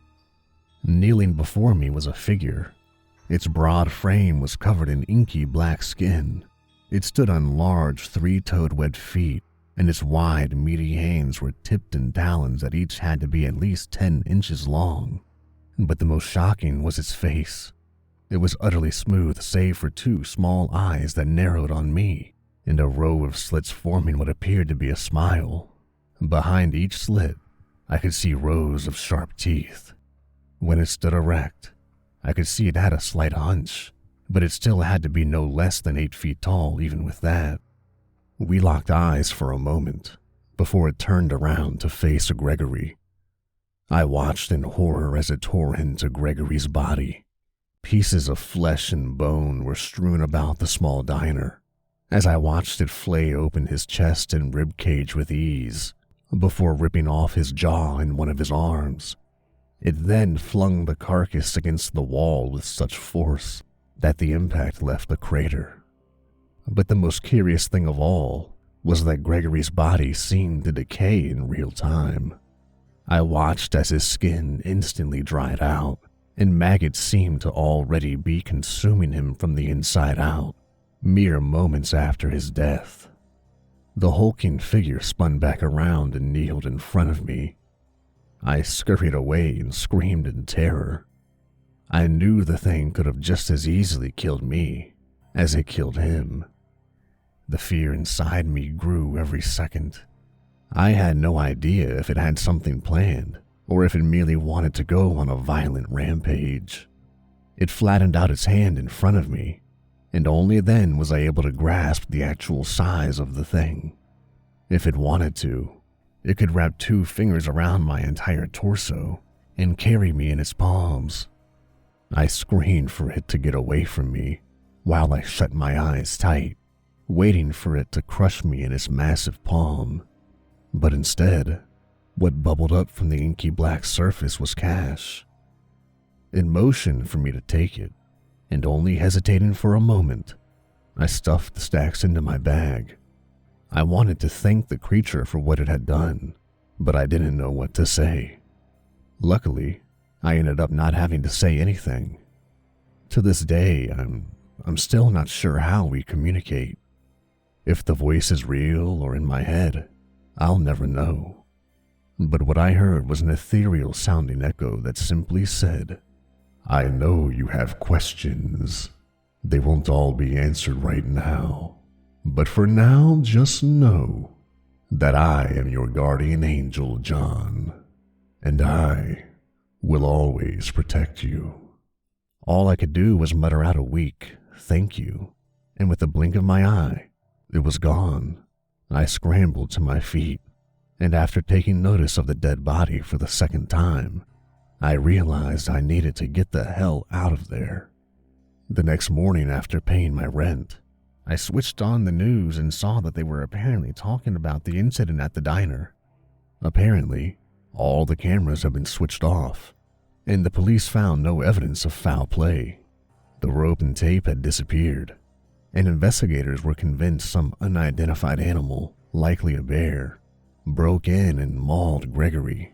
Kneeling before me was a figure. Its broad frame was covered in inky black skin. It stood on large three-toed webbed feet, and its wide, meaty hands were tipped in talons that each had to be at least 10 inches long. But the most shocking was its face. It was utterly smooth save for 2 small eyes that narrowed on me, and a row of slits forming what appeared to be a smile. Behind each slit, I could see rows of sharp teeth. When it stood erect, I could see it had a slight hunch, but it still had to be no less than 8 feet tall even with that. We locked eyes for a moment before it turned around to face Gregory. I watched in horror as it tore into Gregory's body. Pieces of flesh and bone were strewn about the small diner as I watched it flay open his chest and rib cage with ease before ripping off his jaw in one of his arms. It then flung the carcass against the wall with such force that the impact left a crater. But the most curious thing of all was that Gregory's body seemed to decay in real time. I watched as his skin instantly dried out, and maggots seemed to already be consuming him from the inside out, mere moments after his death. The hulking figure spun back around and kneeled in front of me. I scurried away and screamed in terror. I knew the thing could have just as easily killed me as it killed him. The fear inside me grew every second. I had no idea if it had something planned or if it merely wanted to go on a violent rampage. It flattened out its hand in front of me, and only then was I able to grasp the actual size of the thing. If it wanted to, it could wrap 2 fingers around my entire torso and carry me in its palms. I screamed for it to get away from me while I shut my eyes tight, waiting for it to crush me in its massive palm. But instead, what bubbled up from the inky black surface was cash. It motioned for me to take it, and only hesitating for a moment, I stuffed the stacks into my bag. I wanted to thank the creature for what it had done, but I didn't know what to say. Luckily, I ended up not having to say anything. To this day, I'm still not sure how we communicate. If the voice is real or in my head, I'll never know. But what I heard was an ethereal sounding echo that simply said, "I know you have questions. They won't all be answered right now. But for now, just know that I am your guardian angel, John, and I will always protect you." All I could do was mutter out a weak "thank you," and with a blink of my eye, it was gone. I scrambled to my feet, and after taking notice of the dead body for the second time, I realized I needed to get the hell out of there. The next morning after paying my rent, I switched on the news and saw that they were apparently talking about the incident at the diner. Apparently, all the cameras had been switched off, and the police found no evidence of foul play. The rope and tape had disappeared, and investigators were convinced some unidentified animal, likely a bear, broke in and mauled Gregory.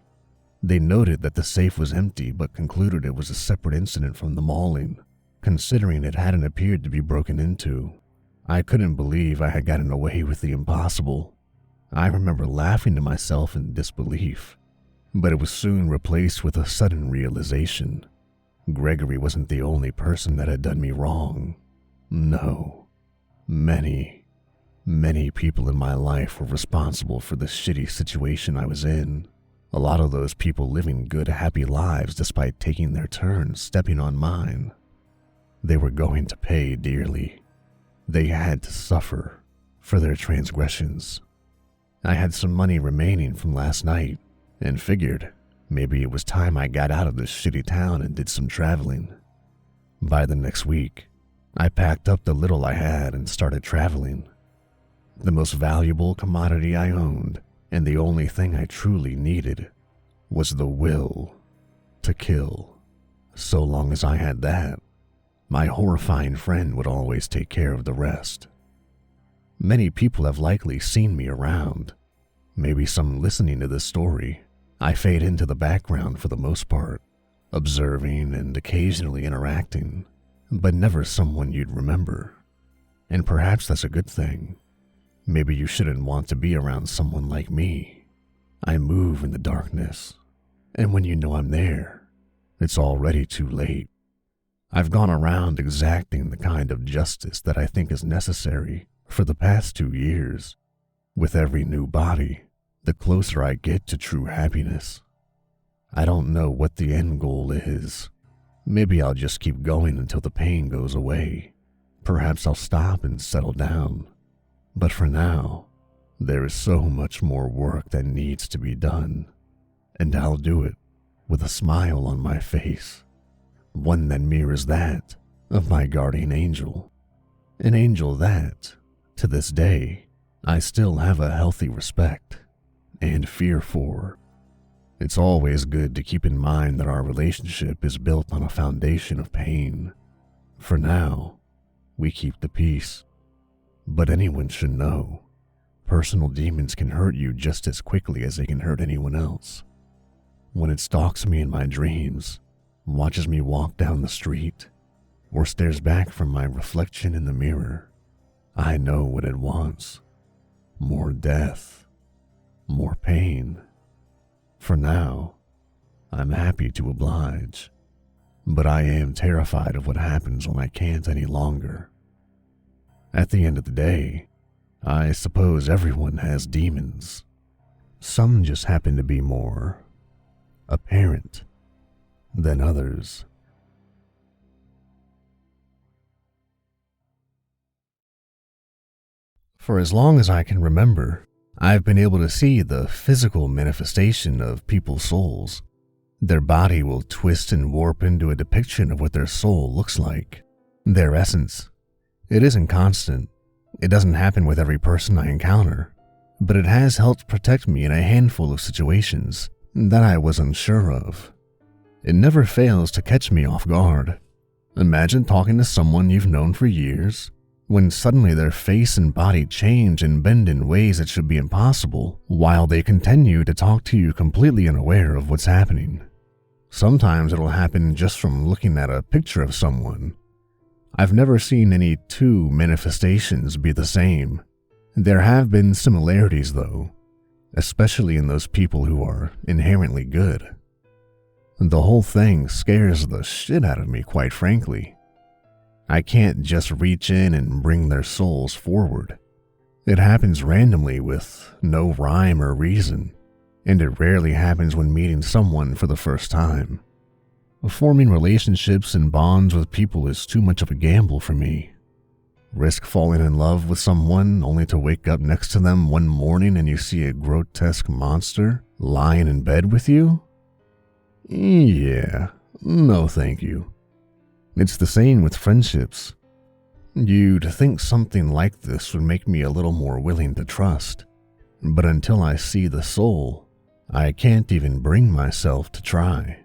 They noted that the safe was empty but concluded it was a separate incident from the mauling, considering it hadn't appeared to be broken into. I couldn't believe I had gotten away with the impossible. I remember laughing to myself in disbelief, but it was soon replaced with a sudden realization. Gregory wasn't the only person that had done me wrong. No. Many people in my life were responsible for the shitty situation I was in. A lot of those people living good, happy lives despite taking their turn stepping on mine. They were going to pay dearly. They had to suffer for their transgressions. I had some money remaining from last night and figured maybe it was time I got out of this shitty town and did some traveling. By the next week, I packed up the little I had and started traveling. The most valuable commodity I owned, and the only thing I truly needed, was the will to kill. So long as I had that, my horrifying friend would always take care of the rest. Many people have likely seen me around. Maybe some listening to this story. I fade into the background for the most part, observing and occasionally interacting, but never someone you'd remember. And perhaps that's a good thing. Maybe you shouldn't want to be around someone like me. I move in the darkness, and when you know I'm there, it's already too late. I've gone around exacting the kind of justice that I think is necessary for the past 2 years. With every new body, the closer I get to true happiness. I don't know what the end goal is. Maybe I'll just keep going until the pain goes away. Perhaps I'll stop and settle down. But for now, there is so much more work that needs to be done, and I'll do it with a smile on my face, one that mirrors that of my guardian angel, an angel that, to this day, I still have a healthy respect and fear for. It's always good to keep in mind that our relationship is built on a foundation of pain. For now, we keep the peace. But anyone should know, personal demons can hurt you just as quickly as they can hurt anyone else. When it stalks me in my dreams, watches me walk down the street, or stares back from my reflection in the mirror, I know what it wants. More death, more pain. For now, I'm happy to oblige, but I am terrified of what happens when I can't any longer. At the end of the day, I suppose everyone has demons. Some just happen to be more apparent than others. For as long as I can remember, I've been able to see the physical manifestation of people's souls. Their body will twist and warp into a depiction of what their soul looks like, their essence. It isn't constant. It doesn't happen with every person I encounter, but it has helped protect me in a handful of situations that I was unsure of. It never fails to catch me off guard. Imagine talking to someone you've known for years, when suddenly their face and body change and bend in ways that should be impossible, while they continue to talk to you completely unaware of what's happening. Sometimes it'll happen just from looking at a picture of someone. I've never seen any two manifestations be the same. There have been similarities though, especially in those people who are inherently good. The whole thing scares the shit out of me, quite frankly. I can't just reach in and bring their souls forward. It happens randomly with no rhyme or reason, and it rarely happens when meeting someone for the first time. Forming relationships and bonds with people is too much of a gamble for me. Risk falling in love with someone only to wake up next to them one morning and you see a grotesque monster lying in bed with you? Yeah, no thank you. It's the same with friendships. You'd think something like this would make me a little more willing to trust, but until I see the soul, I can't even bring myself to try.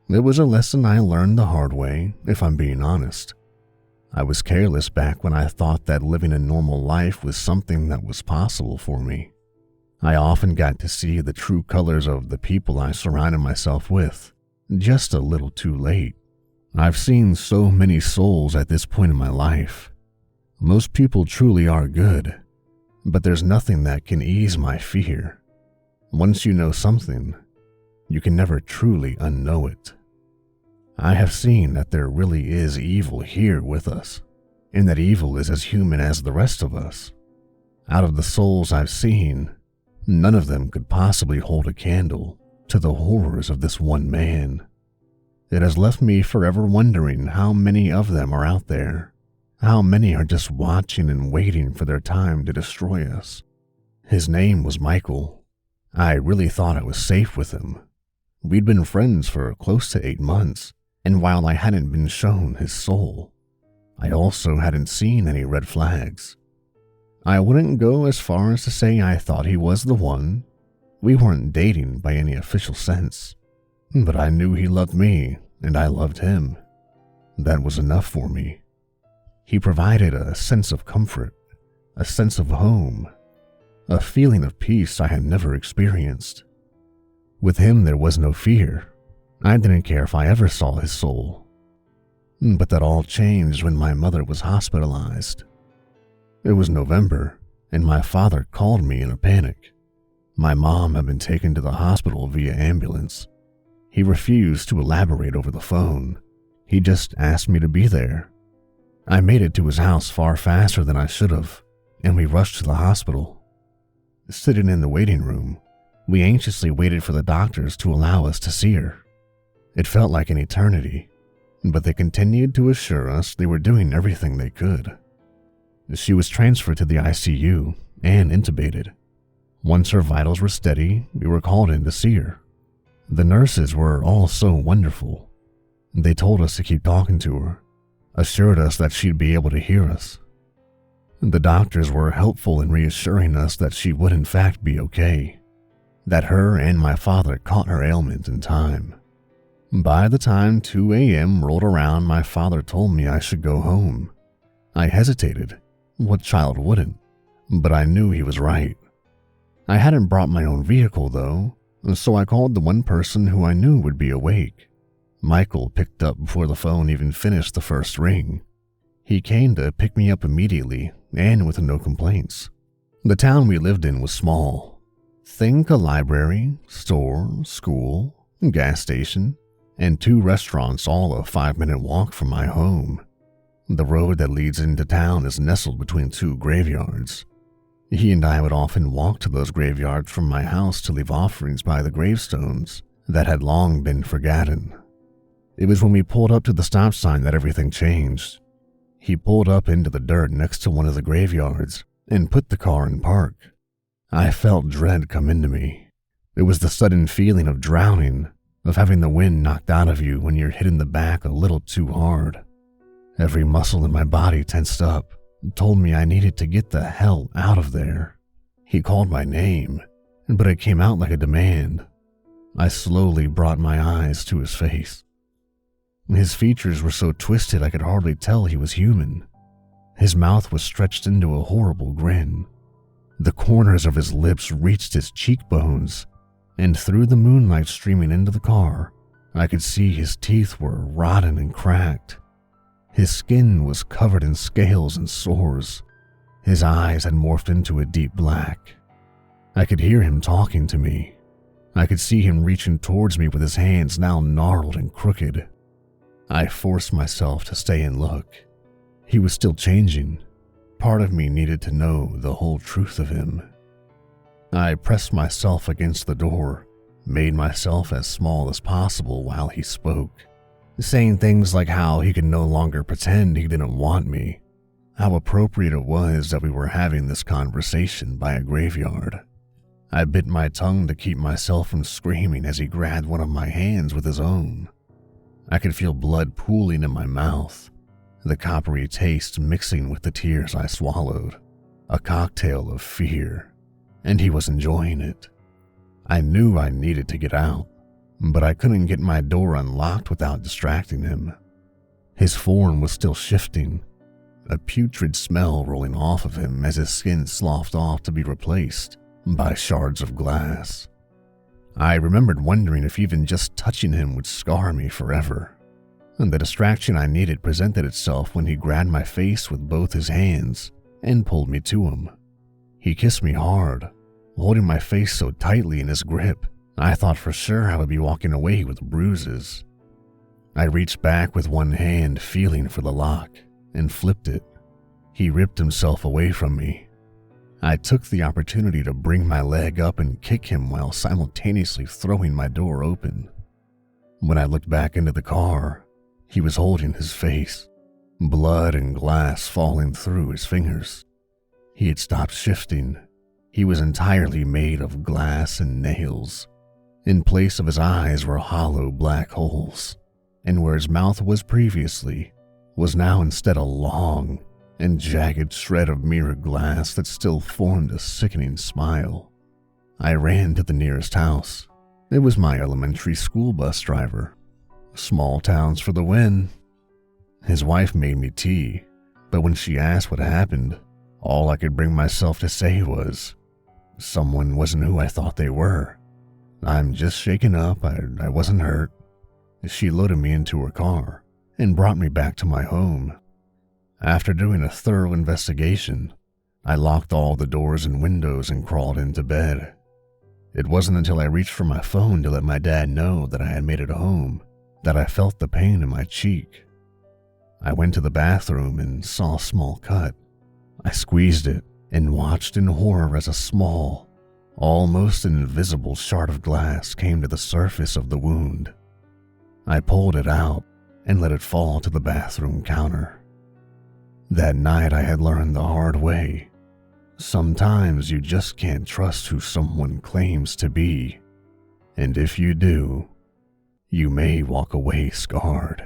It was a lesson I learned the hard way, if I'm being honest. I was careless back when I thought that living a normal life was something that was possible for me. I often got to see the true colors of the people I surrounded myself with, just a little too late. I've seen so many souls at this point in my life. Most people truly are good, but there's nothing that can ease my fear. Once you know something, you can never truly unknow it. I have seen that there really is evil here with us, and that evil is as human as the rest of us. Out of the souls I've seen, none of them could possibly hold a candle to the horrors of this one man. It has left me forever wondering how many of them are out there, how many are just watching and waiting for their time to destroy us. His name was Michael. I really thought I was safe with him. We'd been friends for close to 8 months, and while I hadn't been shown his soul, I also hadn't seen any red flags. I wouldn't go as far as to say I thought he was the one. We weren't dating by any official sense, but I knew he loved me and I loved him. That was enough for me. He provided a sense of comfort, a sense of home, a feeling of peace I had never experienced. With him there was no fear. I didn't care if I ever saw his soul. But that all changed when my mother was hospitalized. It was November, and my father called me in a panic. My mom had been taken to the hospital via ambulance. He refused to elaborate over the phone. He just asked me to be there. I made it to his house far faster than I should have, and we rushed to the hospital. Sitting in the waiting room, we anxiously waited for the doctors to allow us to see her. It felt like an eternity, but they continued to assure us they were doing everything they could. She was transferred to the ICU and intubated. Once her vitals were steady, we were called in to see her. The nurses were all so wonderful. They told us to keep talking to her, assured us that she'd be able to hear us. The doctors were helpful in reassuring us that she would in fact be okay, that her and my father caught her ailment in time. By the time 2 a.m. rolled around, my father told me I should go home. I hesitated. What child wouldn't? But I knew he was right. I hadn't brought my own vehicle though, so I called the one person who I knew would be awake. Michael picked up before the phone even finished the first ring. He came to pick me up immediately and with no complaints. The town we lived in was small. Think a library, store, school, gas station, and 2 restaurants, all a 5-minute walk from my home. The road that leads into town is nestled between 2 graveyards. He and I would often walk to those graveyards from my house to leave offerings by the gravestones that had long been forgotten. It was when we pulled up to the stop sign that everything changed. He pulled up into the dirt next to one of the graveyards and put the car in park. I felt dread come into me. It was the sudden feeling of drowning, of having the wind knocked out of you when you're hit in the back a little too hard. Every muscle in my body tensed up, told me I needed to get the hell out of there. He called my name, but it came out like a demand. I slowly brought my eyes to his face. His features were so twisted I could hardly tell he was human. His mouth was stretched into a horrible grin. The corners of his lips reached his cheekbones, and through the moonlight streaming into the car, I could see his teeth were rotten and cracked. His skin was covered in scales and sores. His eyes had morphed into a deep black. I could hear him talking to me. I could see him reaching towards me with his hands now gnarled and crooked. I forced myself to stay and look. He was still changing. Part of me needed to know the whole truth of him. I pressed myself against the door, made myself as small as possible while he spoke, saying things like how he could no longer pretend he didn't want me, how appropriate it was that we were having this conversation by a graveyard. I bit my tongue to keep myself from screaming as he grabbed one of my hands with his own. I could feel blood pooling in my mouth, the coppery taste mixing with the tears I swallowed, a cocktail of fear, and he was enjoying it. I knew I needed to get out, but I couldn't get my door unlocked without distracting him. His form was still shifting, a putrid smell rolling off of him as his skin sloughed off to be replaced by shards of glass. I remembered wondering if even just touching him would scar me forever. And the distraction I needed presented itself when he grabbed my face with both his hands and pulled me to him. He kissed me hard, holding my face so tightly in his grip, I thought for sure I would be walking away with bruises. I reached back with one hand, feeling for the lock, and flipped it. He ripped himself away from me. I took the opportunity to bring my leg up and kick him while simultaneously throwing my door open. When I looked back into the car, he was holding his face, blood and glass falling through his fingers. He had stopped shifting. He was entirely made of glass and nails. In place of his eyes were hollow black holes, and where his mouth was previously was now instead a long and jagged shred of mirrored glass that still formed a sickening smile. I ran to the nearest house. It was my elementary school bus driver. Small towns for the win. His wife made me tea, but when she asked what happened, all I could bring myself to say was, "Someone wasn't who I thought they were. I'm just shaken up, I wasn't hurt." She loaded me into her car and brought me back to my home. After doing a thorough investigation, I locked all the doors and windows and crawled into bed. It wasn't until I reached for my phone to let my dad know that I had made it home that I felt the pain in my cheek. I went to the bathroom and saw a small cut. I squeezed it and watched in horror as a small, almost invisible shard of glass came to the surface of the wound. I pulled it out and let it fall to the bathroom counter. That night I had learned the hard way. Sometimes you just can't trust who someone claims to be. And if you do, you may walk away scarred.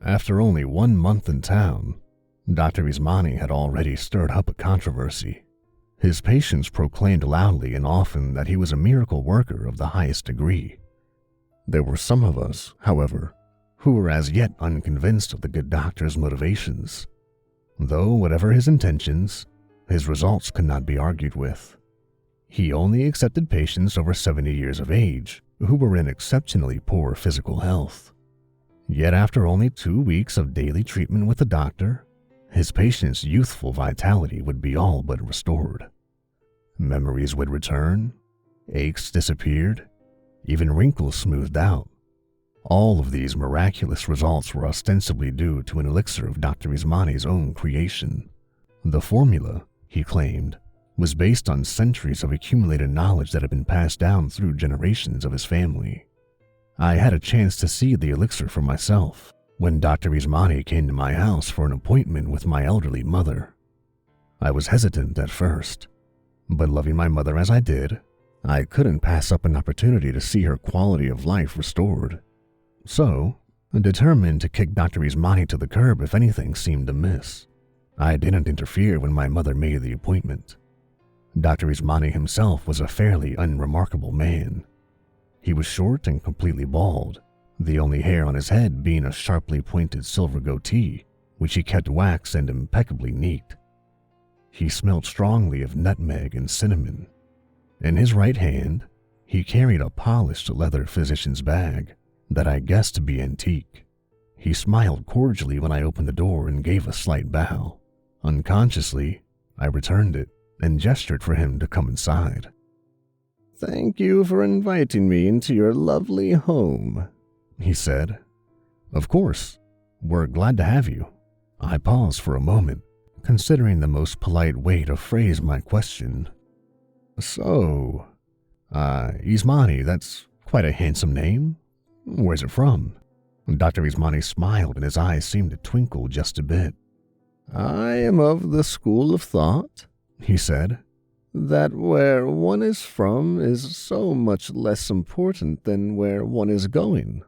After only 1 month in town, Dr. Ismani had already stirred up a controversy. His patients proclaimed loudly and often that he was a miracle worker of the highest degree. There were some of us, however, who were as yet unconvinced of the good doctor's motivations. Though whatever his intentions, his results could not be argued with. He only accepted patients over 70 years of age who were in exceptionally poor physical health. Yet after only 2 weeks of daily treatment with the doctor, his patient's youthful vitality would be all but restored. Memories would return, aches disappeared, even wrinkles smoothed out. All of these miraculous results were ostensibly due to an elixir of Dr. Ismani's own creation. The formula, he claimed, was based on centuries of accumulated knowledge that had been passed down through generations of his family. I had a chance to see the elixir for myself when Dr. Ismani came to my house for an appointment with my elderly mother. I was hesitant at first, but loving my mother as I did, I couldn't pass up an opportunity to see her quality of life restored. So, determined to kick Dr. Ismani to the curb if anything seemed amiss, I didn't interfere when my mother made the appointment. Dr. Ismani himself was a fairly unremarkable man. He was short and completely bald, the only hair on his head being a sharply pointed silver goatee, which he kept waxed and impeccably neat. He smelled strongly of nutmeg and cinnamon. In his right hand, he carried a polished leather physician's bag that I guessed to be antique. He smiled cordially when I opened the door and gave a slight bow. Unconsciously, I returned it and gestured for him to come inside. "Thank you for inviting me into your lovely home," he said. "Of course, we're glad to have you." I paused for a moment, considering the most polite way to phrase my question. "So, Ismani, that's quite a handsome name. Where's it from?" Dr. Ismani smiled and his eyes seemed to twinkle just a bit. "I am of the school of thought," he said, "that where one is from is so much less important than where one is going."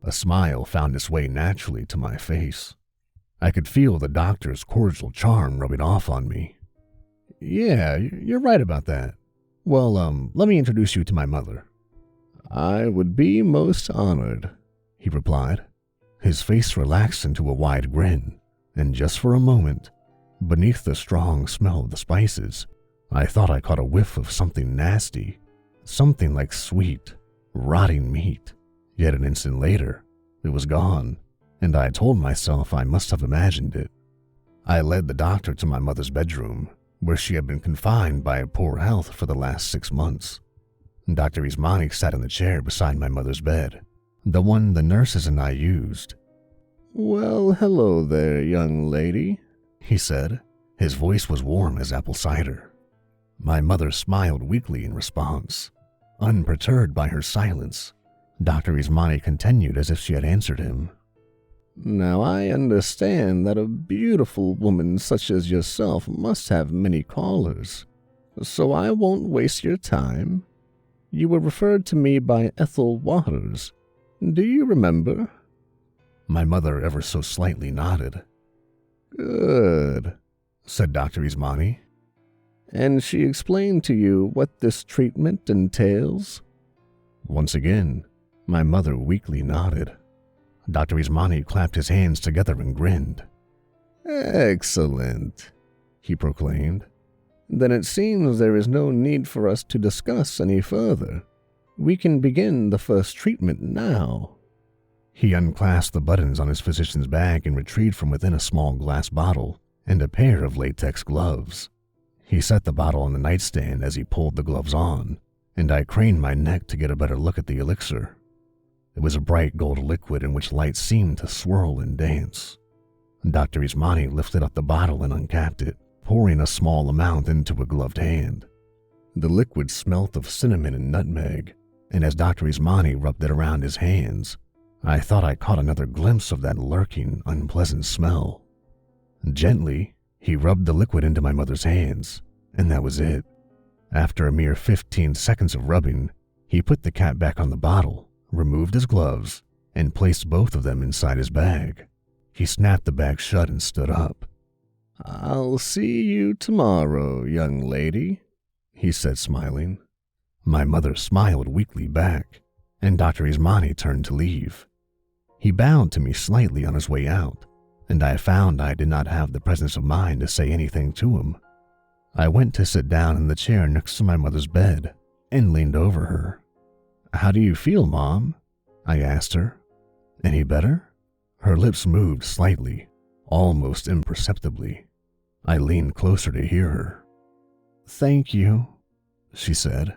A smile found its way naturally to my face. I could feel the doctor's cordial charm rubbing off on me. "Yeah, you're right about that. Well, let me introduce you to my mother." "I would be most honored," he replied. His face relaxed into a wide grin, and just for a moment, beneath the strong smell of the spices, I thought I caught a whiff of something nasty, something like sweet, rotting meat. Yet an instant later, it was gone, and I told myself I must have imagined it. I led the doctor to my mother's bedroom, where she had been confined by poor health for the last 6 months. Dr. Ismani sat in the chair beside my mother's bed, the one the nurses and I used. "Well, hello there, young lady," he said. His voice was warm as apple cider. My mother smiled weakly in response. Unperturbed by her silence, Dr. Ismani continued as if she had answered him. "Now I understand that a beautiful woman such as yourself must have many callers, so I won't waste your time. You were referred to me by Ethel Waters. Do you remember?" My mother ever so slightly nodded. "Good," said Dr. Ismani. "And she explained to you what this treatment entails?" Once again, my mother weakly nodded. Dr. Ismani clapped his hands together and grinned. "Excellent," he proclaimed. "Then it seems there is no need for us to discuss any further. We can begin the first treatment now." He unclasped the buttons on his physician's bag and retrieved from within a small glass bottle and a pair of latex gloves. He set the bottle on the nightstand as he pulled the gloves on, and I craned my neck to get a better look at the elixir. It was a bright gold liquid in which light seemed to swirl and dance. Dr. Ismani lifted up the bottle and uncapped it, pouring a small amount into a gloved hand. The liquid smelt of cinnamon and nutmeg, and as Dr. Ismani rubbed it around his hands, I thought I caught another glimpse of that lurking, unpleasant smell. Gently, he rubbed the liquid into my mother's hands, and that was it. After a mere 15 seconds of rubbing, he put the cap back on the bottle, removed his gloves, and placed both of them inside his bag. He snapped the bag shut and stood up. "I'll see you tomorrow, young lady," he said, smiling. My mother smiled weakly back, and Dr. Ismani turned to leave. He bowed to me slightly on his way out, and I found I did not have the presence of mind to say anything to him. I went to sit down in the chair next to my mother's bed and leaned over her. "How do you feel, Mom?" I asked her. "Any better?" Her lips moved slightly, almost imperceptibly. I leaned closer to hear her. "Thank you," she said.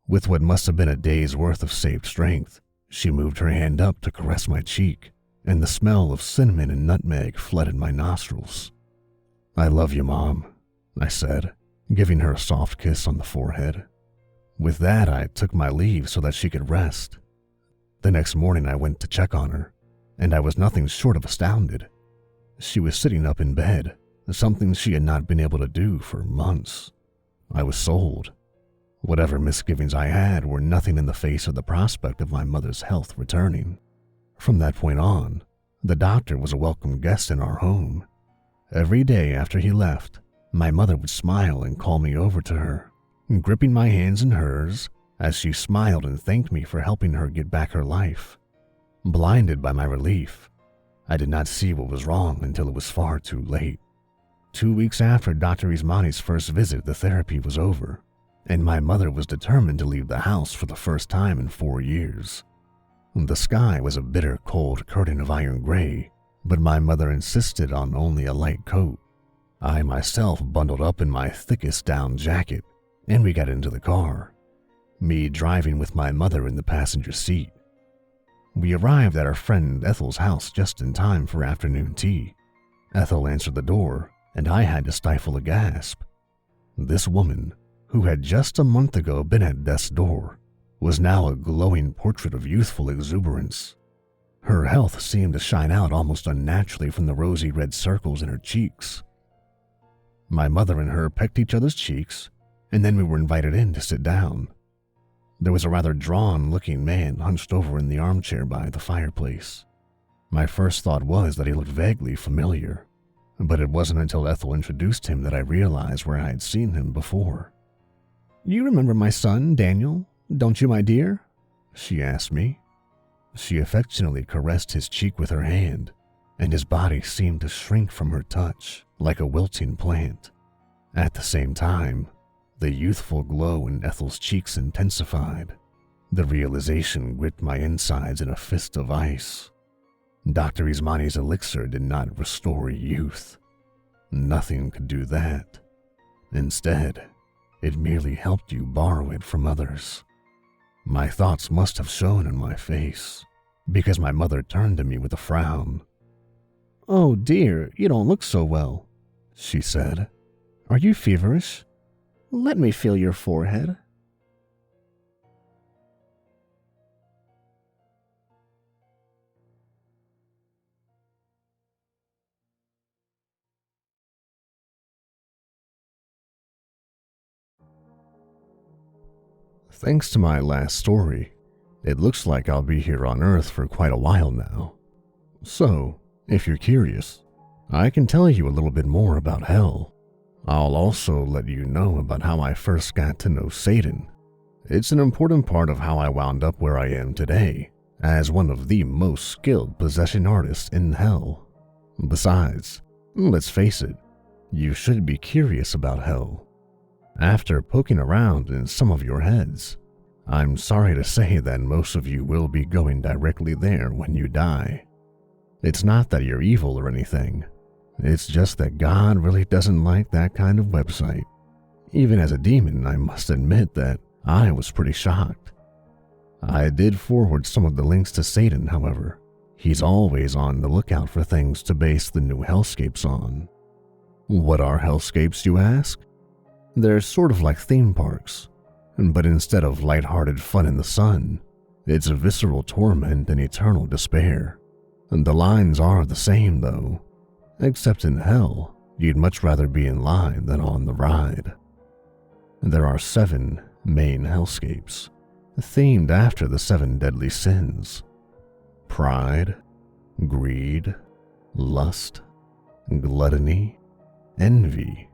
With what must have been a day's worth of saved strength, she moved her hand up to caress my cheek, and the smell of cinnamon and nutmeg flooded my nostrils. "I love you, Mom," I said, giving her a soft kiss on the forehead. With that, I took my leave so that she could rest. The next morning, I went to check on her, and I was nothing short of astounded. She was sitting up in bed, something she had not been able to do for months. I was sold. Whatever misgivings I had were nothing in the face of the prospect of my mother's health returning. From that point on, the doctor was a welcome guest in our home. Every day after he left, my mother would smile and call me over to her, gripping my hands in hers as she smiled and thanked me for helping her get back her life. Blinded by my relief, I did not see what was wrong until it was far too late. 2 weeks after Dr. Ismani's first visit, the therapy was over, and my mother was determined to leave the house for the first time in 4 years. The sky was a bitter cold curtain of iron gray, but my mother insisted on only a light coat. I myself bundled up in my thickest down jacket, and we got into the car, me driving with my mother in the passenger seat. We arrived at our friend Ethel's house just in time for afternoon tea. Ethel answered the door, and I had to stifle a gasp. This woman, who had just a month ago been at death's door, was now a glowing portrait of youthful exuberance. Her health seemed to shine out almost unnaturally from the rosy red circles in her cheeks. My mother and her pecked each other's cheeks, and then we were invited in to sit down. There was a rather drawn-looking man hunched over in the armchair by the fireplace. My first thought was that he looked vaguely familiar, but it wasn't until Ethel introduced him that I realized where I had seen him before. "You remember my son, Daniel, don't you, my dear?" she asked me. She affectionately caressed his cheek with her hand, and his body seemed to shrink from her touch like a wilting plant. At the same time, The youthful glow in Ethel's cheeks intensified. The realization gripped my insides in a fist of ice. Dr. Ismani's elixir did not restore youth. Nothing could do that. Instead, it merely helped you borrow it from others. My thoughts must have shown in my face, because my mother turned to me with a frown. "Oh dear, you don't look so well," she said. "Are you feverish? Let me feel your forehead." Thanks to my last story, it looks like I'll be here on Earth for quite a while now. So, if you're curious, I can tell you a little bit more about Hell. I'll also let you know about how I first got to know Satan. It's an important part of how I wound up where I am today, as one of the most skilled possession artists in Hell. Besides, let's face it, you should be curious about Hell. After poking around in some of your heads, I'm sorry to say that most of you will be going directly there when you die. It's not that you're evil or anything. It's just that God really doesn't like that kind of website. Even as a demon, I must admit that I was pretty shocked. I did forward some of the links to Satan, however. He's always on the lookout for things to base the new hellscapes on. What are hellscapes, you ask? They're sort of like theme parks, but instead of lighthearted fun in the sun, it's visceral torment and eternal despair. The lines are the same, though, except in Hell, you'd much rather be in line than on the ride. There are 7 main hellscapes, themed after the 7 deadly sins: pride, greed, lust, gluttony, envy,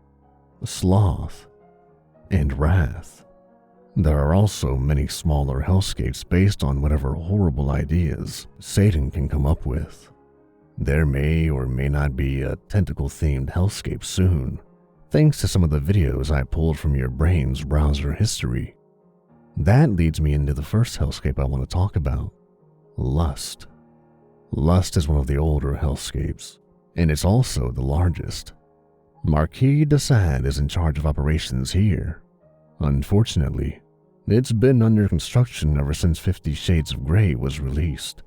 sloth, and wrath. There are also many smaller hellscapes based on whatever horrible ideas Satan can come up with. There may or may not be a tentacle-themed hellscape soon, thanks to some of the videos I pulled from your brain's browser history. That leads me into the first hellscape I want to talk about: Lust. Lust is one of the older hellscapes, and it's also the largest. Marquis de Sade is in charge of operations here. Unfortunately, it's been under construction ever since 50 Shades of Grey was released.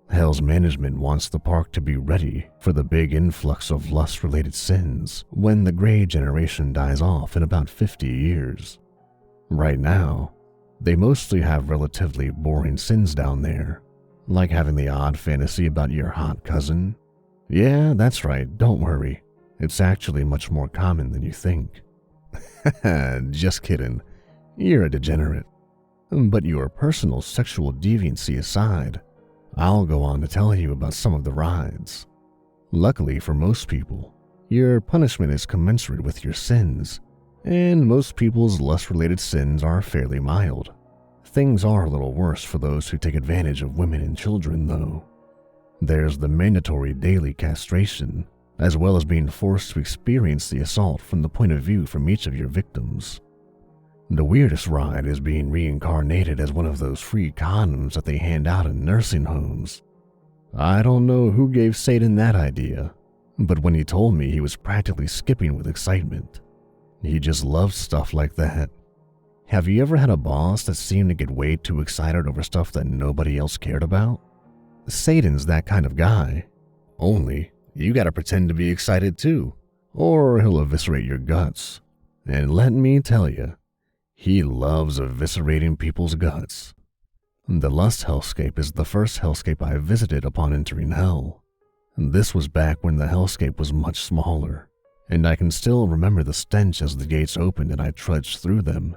Hell's management wants the park to be ready for the big influx of lust-related sins when the Grey generation dies off in about 50 years. Right now, they mostly have relatively boring sins down there, like having the odd fantasy about your hot cousin. Yeah, that's right, don't worry. It's actually much more common than you think. Just kidding. You're a degenerate. But your personal sexual deviancy aside, I'll go on to tell you about some of the rides. Luckily for most people, your punishment is commensurate with your sins, and most people's lust-related sins are fairly mild. Things are a little worse for those who take advantage of women and children, though. There's the mandatory daily castration, as well as being forced to experience the assault from the point of view from each of your victims. The weirdest ride is being reincarnated as one of those free condoms that they hand out in nursing homes. I don't know who gave Satan that idea, but when he told me, he was practically skipping with excitement. He just loves stuff like that. Have you ever had a boss that seemed to get way too excited over stuff that nobody else cared about? Satan's that kind of guy. Only, you gotta pretend to be excited too, or he'll eviscerate your guts. And let me tell you, he loves eviscerating people's guts. The Lust Hellscape is the first hellscape I visited upon entering Hell. This was back when the hellscape was much smaller, and I can still remember the stench as the gates opened and I trudged through them.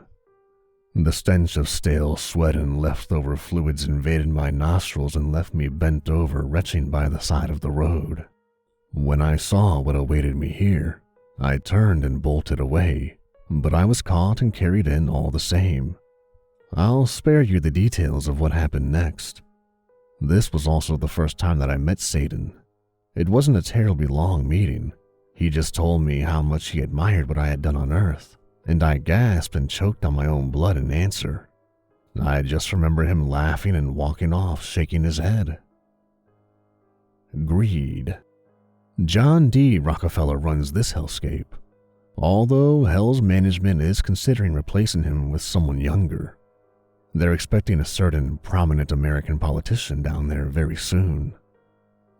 The stench of stale sweat and leftover fluids invaded my nostrils and left me bent over, retching by the side of the road. When I saw what awaited me here, I turned and bolted away, but I was caught and carried in all the same. I'll spare you the details of what happened next. This was also the first time that I met Satan. It wasn't a terribly long meeting. He just told me how much he admired what I had done on Earth, and I gasped and choked on my own blood in answer. I just remember him laughing and walking off, shaking his head. Greed. John D. Rockefeller runs this hellscape, although Hell's management is considering replacing him with someone younger. They're expecting a certain prominent American politician down there very soon.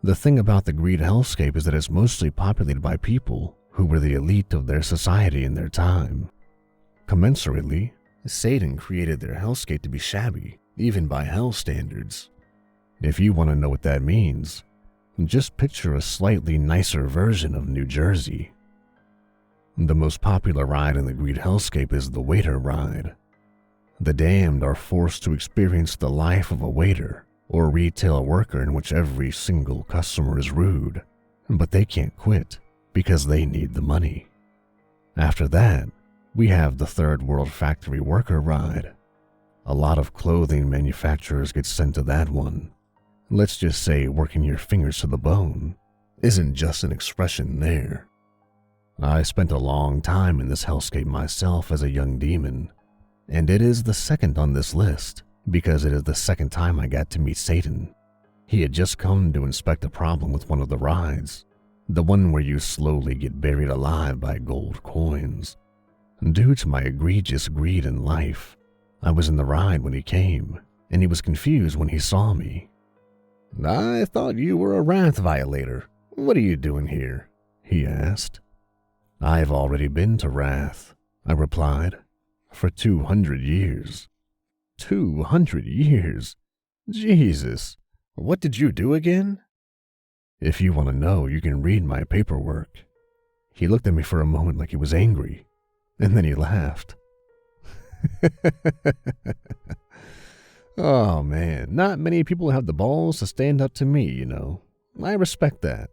The thing about the Greed hellscape is that it's mostly populated by people who were the elite of their society in their time. Commensurately, Satan created their hellscape to be shabby, even by hell standards. If you want to know what that means, just picture a slightly nicer version of New Jersey. The most popular ride in the Greed hellscape is the waiter ride. The damned are forced to experience the life of a waiter or retail worker in which every single customer is rude, but they can't quit because they need the money. After that, we have the third world factory worker ride. A lot of clothing manufacturers get sent to that one. Let's just say working your fingers to the bone isn't just an expression there. I spent a long time in this hellscape myself as a young demon, and it is the second on this list because it is the second time I got to meet Satan. He had just come to inspect a problem with one of the rides, the one where you slowly get buried alive by gold coins. Due to my egregious greed in life, I was in the ride when he came, and he was confused when he saw me. "I thought you were a wrath violator. What are you doing here?" he asked. "I've already been to Wrath," I replied, "for 200 years. 200 years? Jesus, what did you do again?" "If you want to know, you can read my paperwork." He looked at me for a moment like he was angry, and then he laughed. Oh man, not many people have the balls to stand up to me, you know. I respect that.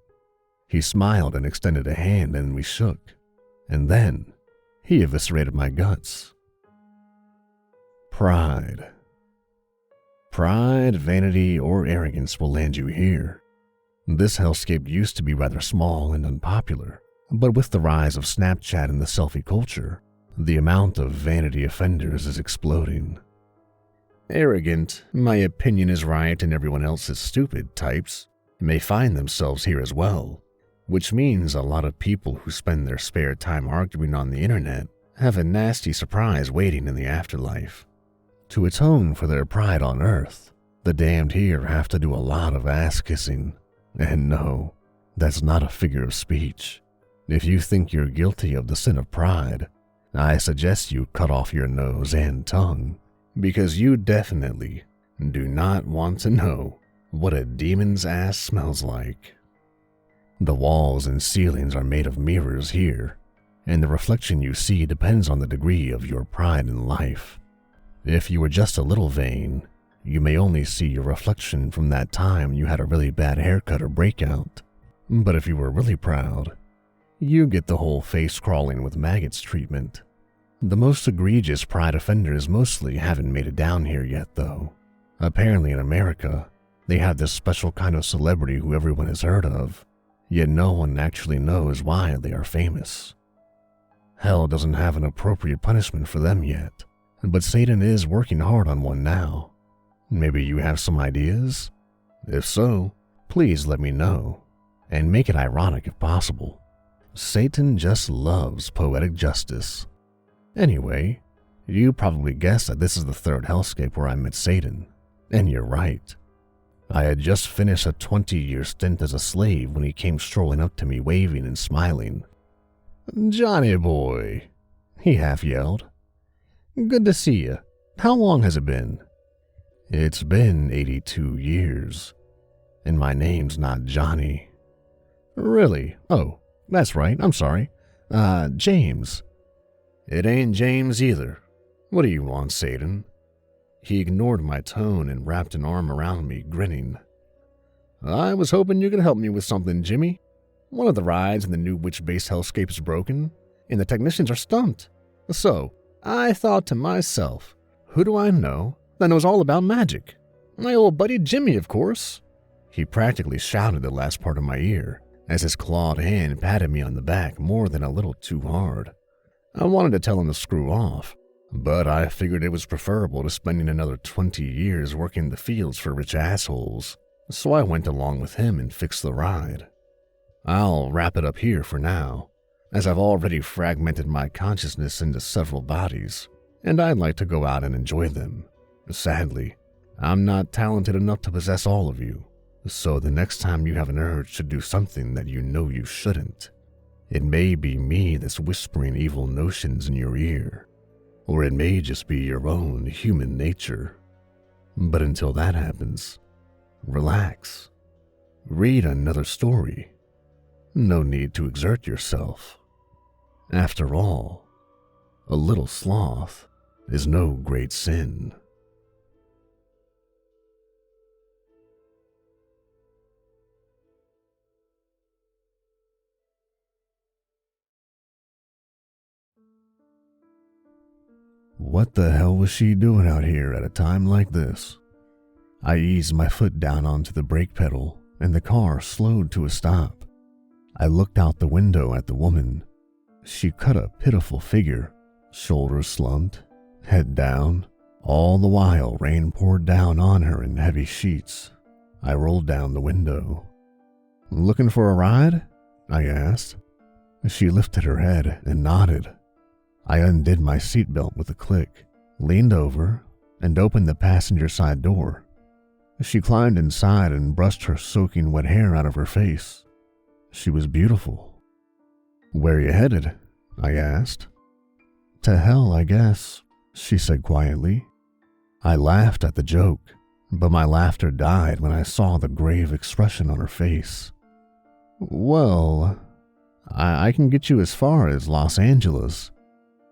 He smiled and extended a hand, and we shook. And then, he eviscerated my guts. Pride. Pride, vanity, or arrogance will land you here. This hellscape used to be rather small and unpopular, but with the rise of Snapchat and the selfie culture, the amount of vanity offenders is exploding. Arrogant, "my opinion is right and everyone else is stupid" types may find themselves here as well, which means a lot of people who spend their spare time arguing on the internet have a nasty surprise waiting in the afterlife. To atone for their pride on earth, the damned here have to do a lot of ass-kissing. And no, that's not a figure of speech. If you think you're guilty of the sin of pride, I suggest you cut off your nose and tongue, because you definitely do not want to know what a demon's ass smells like. The walls and ceilings are made of mirrors here, and the reflection you see depends on the degree of your pride in life. If you were just a little vain, you may only see your reflection from that time you had a really bad haircut or breakout. But if you were really proud, you get the whole face crawling with maggots treatment. The most egregious pride offenders mostly haven't made it down here yet, though. Apparently in America, they have this special kind of celebrity who everyone has heard of, yet no one actually knows why they are famous. Hell doesn't have an appropriate punishment for them yet, but Satan is working hard on one now. Maybe you have some ideas? If so, please let me know, and make it ironic if possible. Satan just loves poetic justice. Anyway, you probably guessed that this is the third hellscape where I met Satan, and you're right. I had just finished a 20-year stint as a slave when he came strolling up to me waving and smiling. "Johnny boy," he half yelled. "Good to see you. How long has it been?" "It's been 82 years, and my name's not Johnny." "Really? Oh, that's right, I'm sorry. James." "It ain't James either. What do you want, Satan?" He ignored my tone and wrapped an arm around me, grinning. "I was hoping you could help me with something, Jimmy. One of the rides in the new witch-based hellscape is broken, and the technicians are stumped. So, I thought to myself, who do I know that knows all about magic? My old buddy Jimmy, of course." He practically shouted the last part of my ear as his clawed hand patted me on the back more than a little too hard. I wanted to tell him to screw off, but I figured it was preferable to spending another 20 years working the fields for rich assholes, so I went along with him and fixed the ride. I'll wrap it up here for now, as I've already fragmented my consciousness into several bodies, and I'd like to go out and enjoy them. Sadly, I'm not talented enough to possess all of you, so the next time you have an urge to do something that you know you shouldn't, it may be me that's whispering evil notions in your ear, or it may just be your own human nature. But until that happens, relax. Read another story. No need to exert yourself. After all, a little sloth is no great sin. What the hell was she doing out here at a time like this? I eased my foot down onto the brake pedal, and the car slowed to a stop. I looked out the window at the woman. She cut a pitiful figure, shoulders slumped, head down. All the while, rain poured down on her in heavy sheets. I rolled down the window. "Looking for a ride?" I asked. She lifted her head and nodded. I undid my seatbelt with a click, leaned over, and opened the passenger side door. She climbed inside and brushed her soaking wet hair out of her face. She was beautiful. "Where you headed?" I asked. "To hell, I guess," she said quietly. I laughed at the joke, but my laughter died when I saw the grave expression on her face. "Well, I can get you as far as Los Angeles.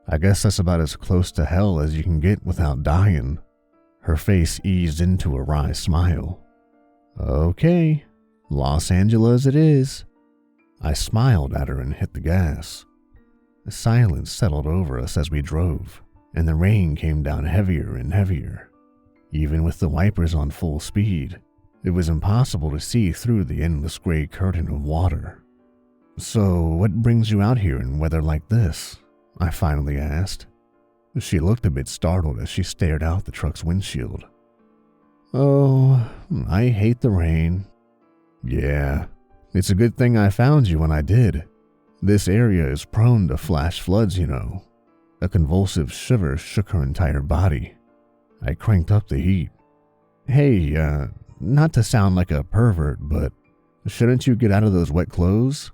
I guess that's about as close to hell as you can get without dying." Her face eased into a wry smile. "Okay, Los Angeles it is." I smiled at her and hit the gas. Silence settled over us as we drove, and the rain came down heavier and heavier. Even with the wipers on full speed, it was impossible to see through the endless gray curtain of water. "So, what brings you out here in weather like this?" I finally asked. She looked a bit startled as she stared out the truck's windshield. "Oh, I hate the rain." "Yeah, it's a good thing I found you when I did. This area is prone to flash floods, you know." A convulsive shiver shook her entire body. I cranked up the heat. "Hey, not to sound like a pervert, but shouldn't you get out of those wet clothes?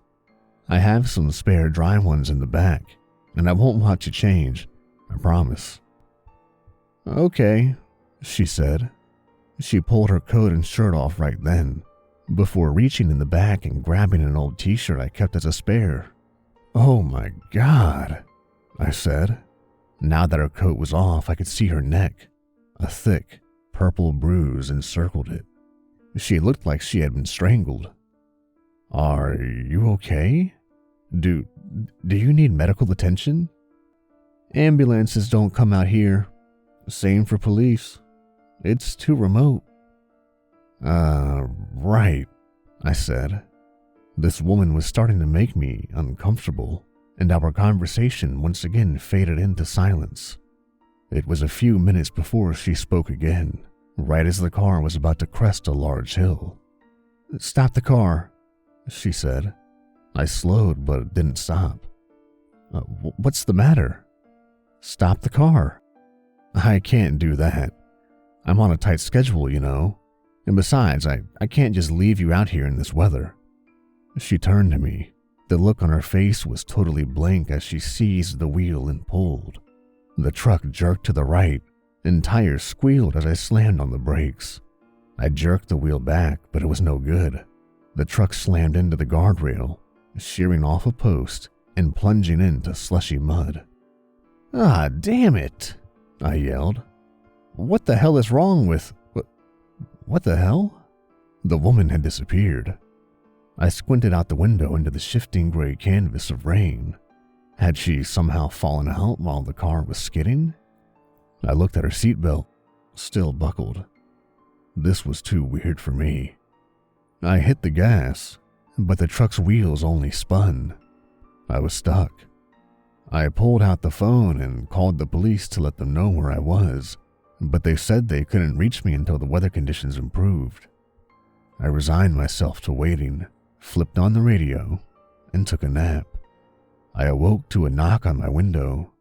I have some spare dry ones in the back, and I won't watch you change, I promise." "Okay," she said. She pulled her coat and shirt off right then, before reaching in the back and grabbing an old t-shirt I kept as a spare. "Oh my God," I said. Now that her coat was off, I could see her neck. A thick, purple bruise encircled it. She looked like she had been strangled. "Are you okay? Do you need medical attention?" "Ambulances don't come out here. Same for police. It's too remote." Right," I said. This woman was starting to make me uncomfortable, and our conversation once again faded into silence. It was a few minutes before she spoke again, right as the car was about to crest a large hill. "Stop the car," she said. I slowed, but didn't stop. What's the matter?" "Stop the car." "I can't do that. I'm on a tight schedule, you know. And besides, I can't just leave you out here in this weather." She turned to me. The look on her face was totally blank as she seized the wheel and pulled. The truck jerked to the right, and tires squealed as I slammed on the brakes. I jerked the wheel back, but it was no good. The truck slammed into the guardrail, shearing off a post and plunging into slushy mud. "Ah, damn it," I yelled. "What the hell is wrong with... What the hell?" The woman had disappeared. I squinted out the window into the shifting gray canvas of rain. Had she somehow fallen out while the car was skidding? I looked at her seatbelt, still buckled. This was too weird for me. I hit the gas, but the truck's wheels only spun. I was stuck. I pulled out the phone and called the police to let them know where I was, but they said they couldn't reach me until the weather conditions improved. I resigned myself to waiting, flipped on the radio, and took a nap. I awoke to a knock on my window.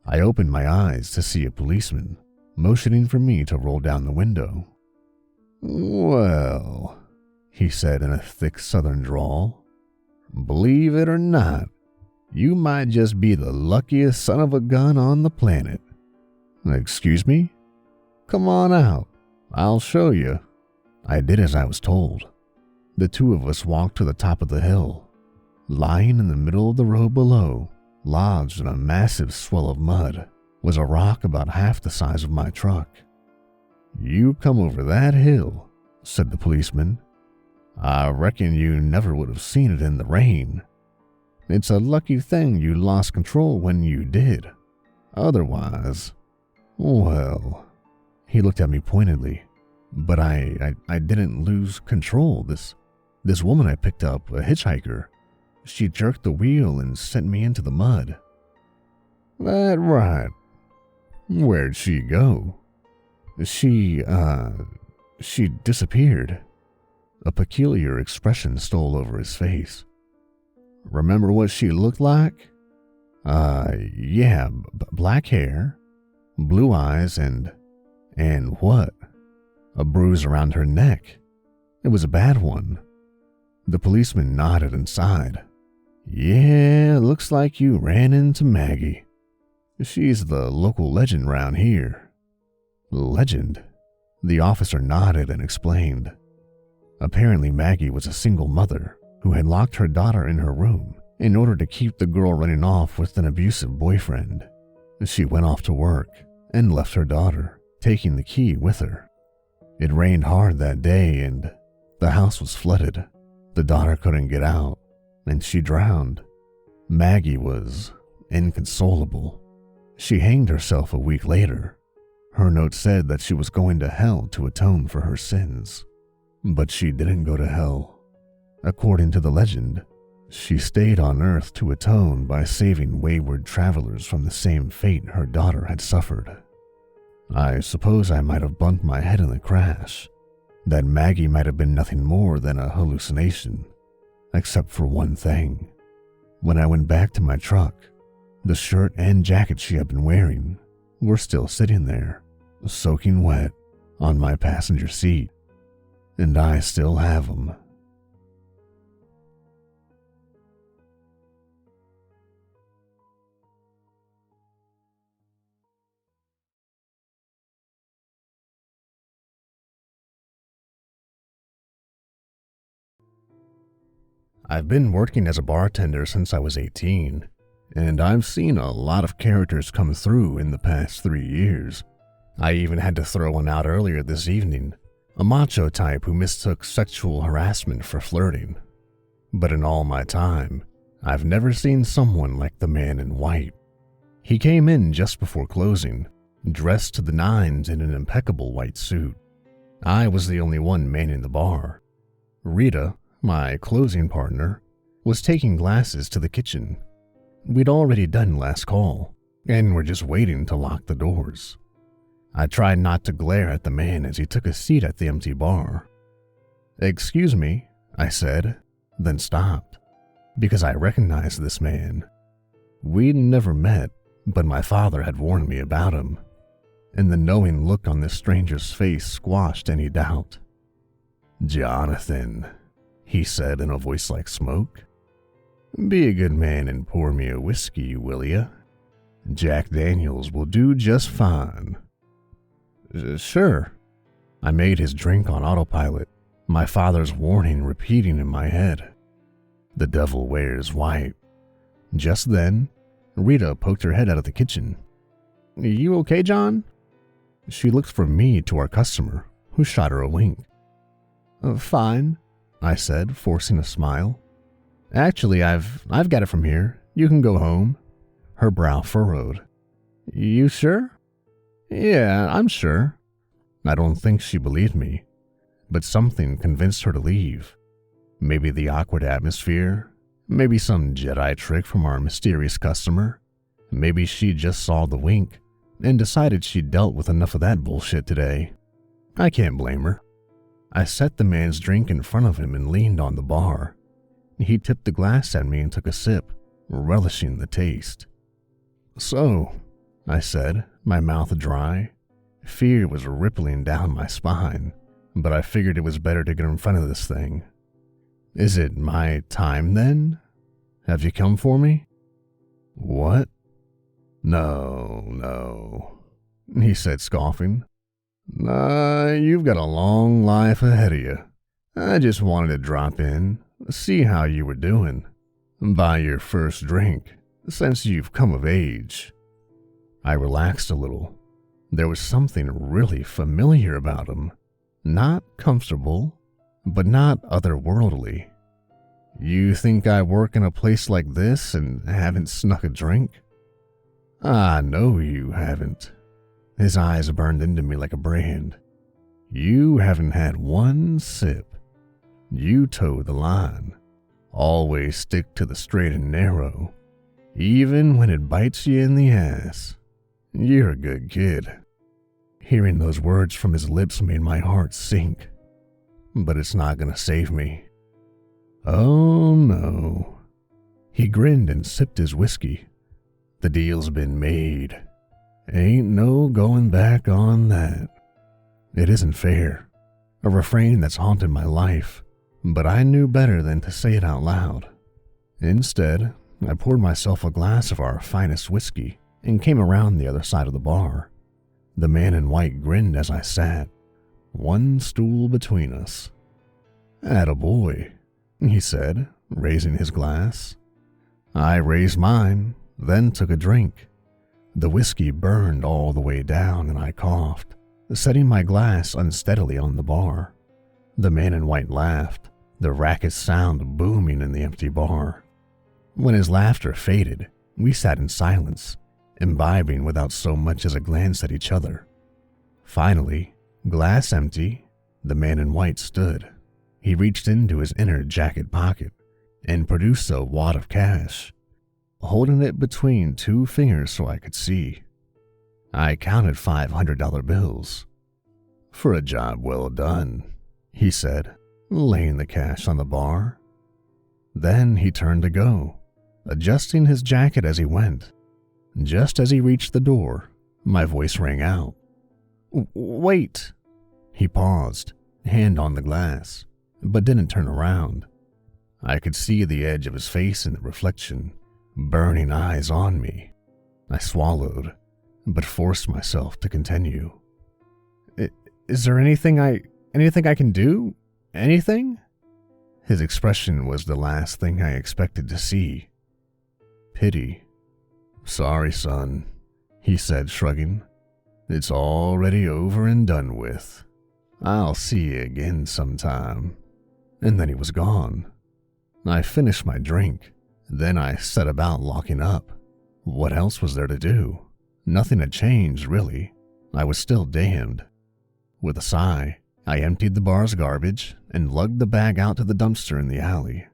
I opened my eyes to see a policeman, motioning for me to roll down the window. "Well," he said in a thick southern drawl, "believe it or not, you might just be the luckiest son of a gun on the planet." "Excuse me?" "Come on out. I'll show you." I did as I was told. The two of us walked to the top of the hill. Lying in the middle of the road below, lodged in a massive swell of mud, was a rock about half the size of my truck. "You come over that hill," said the policeman. "I reckon you never would have seen it in the rain. It's a lucky thing you lost control when you did. Otherwise, well," he looked at me pointedly, "but I didn't lose control. This woman I picked up, a hitchhiker, she jerked the wheel and sent me into the mud." "That right. Where'd she go?" She disappeared." A peculiar expression stole over his face. "Remember what she looked like?" Yeah, black hair, blue eyes, and what? A bruise around her neck. It was a bad one." The policeman nodded and sighed. "Yeah, looks like you ran into Maggie. She's the local legend round here." "Legend?" The officer nodded and explained. Apparently Maggie was a single mother who had locked her daughter in her room in order to keep the girl running off with an abusive boyfriend. She went off to work and left her daughter, taking the key with her. It rained hard that day and the house was flooded. The daughter couldn't get out and she drowned. Maggie was inconsolable. She hanged herself a week later. Her note said that she was going to hell to atone for her sins. But she didn't go to hell. According to the legend, she stayed on Earth to atone by saving wayward travelers from the same fate her daughter had suffered. I suppose I might have bumped my head in the crash. That Maggie might have been nothing more than a hallucination, except for one thing. When I went back to my truck, the shirt and jacket she had been wearing were still sitting there, soaking wet, on my passenger seat, and I still have them. I've been working as a bartender since I was 18, and I've seen a lot of characters come through in the past 3 years. I even had to throw one out earlier this evening, a macho type who mistook sexual harassment for flirting. But in all my time, I've never seen someone like the man in white. He came in just before closing, dressed to the nines in an impeccable white suit. I was the only one manning the bar. Rita, my closing partner, was taking glasses to the kitchen. We'd already done last call, and were just waiting to lock the doors. I tried not to glare at the man as he took a seat at the empty bar. "Excuse me," I said, then stopped, because I recognized this man. We'd never met, but my father had warned me about him, and the knowing look on this stranger's face squashed any doubt. "Jonathan," he said in a voice like smoke. "Be a good man and pour me a whiskey, will ya? Jack Daniels will do just fine." "Sure." I made his drink on autopilot, my father's warning repeating in my head. The devil wears white. Just then, Rita poked her head out of the kitchen. "You okay, John?" She looked from me to our customer, who shot her a wink. Fine," I said, forcing a smile. "Actually, I've got it from here. You can go home." Her brow furrowed. "You sure?" "Yeah, I'm sure." I don't think she believed me, but something convinced her to leave. Maybe the awkward atmosphere, maybe some Jedi trick from our mysterious customer. Maybe she just saw the wink and decided she'd dealt with enough of that bullshit today. I can't blame her. I set the man's drink in front of him and leaned on the bar. He tipped the glass at me and took a sip, relishing the taste. "So," I said, my mouth dry. Fear was rippling down my spine, but I figured it was better to get in front of this thing. "Is it my time then? Have you come for me?" "What? No, he said, scoffing. "Nah, you've got a long life ahead of you. I just wanted to drop in, see how you were doing, buy your first drink, since you've come of age." I relaxed a little. There was something really familiar about him. Not comfortable, but not otherworldly. "You think I work in a place like this and haven't snuck a drink?" "I know you haven't." His eyes burned into me like a brand. "You haven't had one sip. You toe the line. Always stick to the straight and narrow, even when it bites you in the ass. You're a good kid." Hearing those words from his lips made my heart sink. But it's not gonna save me. "Oh no." He grinned and sipped his whiskey. "The deal's been made. Ain't no going back on that." It isn't fair. A refrain that's haunted my life, but I knew better than to say it out loud. Instead, I poured myself a glass of our finest whiskey and came around the other side of the bar. The man in white grinned as I sat, one stool between us. "Attaboy," he said, raising his glass. I raised mine, then took a drink. The whiskey burned all the way down and I coughed, setting my glass unsteadily on the bar. The man in white laughed, the raucous sound booming in the empty bar. When his laughter faded, we sat in silence, imbibing without so much as a glance at each other. Finally, glass empty, the man in white stood. He reached into his inner jacket pocket and produced a wad of cash, holding it between two fingers so I could see. I counted $500 bills. "For a job well done," he said, laying the cash on the bar. Then he turned to go, adjusting his jacket as he went. Just as he reached the door, my voice rang out. "Wait!" He paused, hand on the glass, but didn't turn around. I could see the edge of his face in the reflection, burning eyes on me. I swallowed, but forced myself to continue. "Is there anything I can do? Anything?" His expression was the last thing I expected to see. Pity. "Sorry, son," he said, shrugging. "It's already over and done with. I'll see you again sometime." And then he was gone. I finished my drink. Then I set about locking up. What else was there to do? Nothing had changed, really. I was still damned. With a sigh, I emptied the bar's garbage and lugged the bag out to the dumpster in the alley.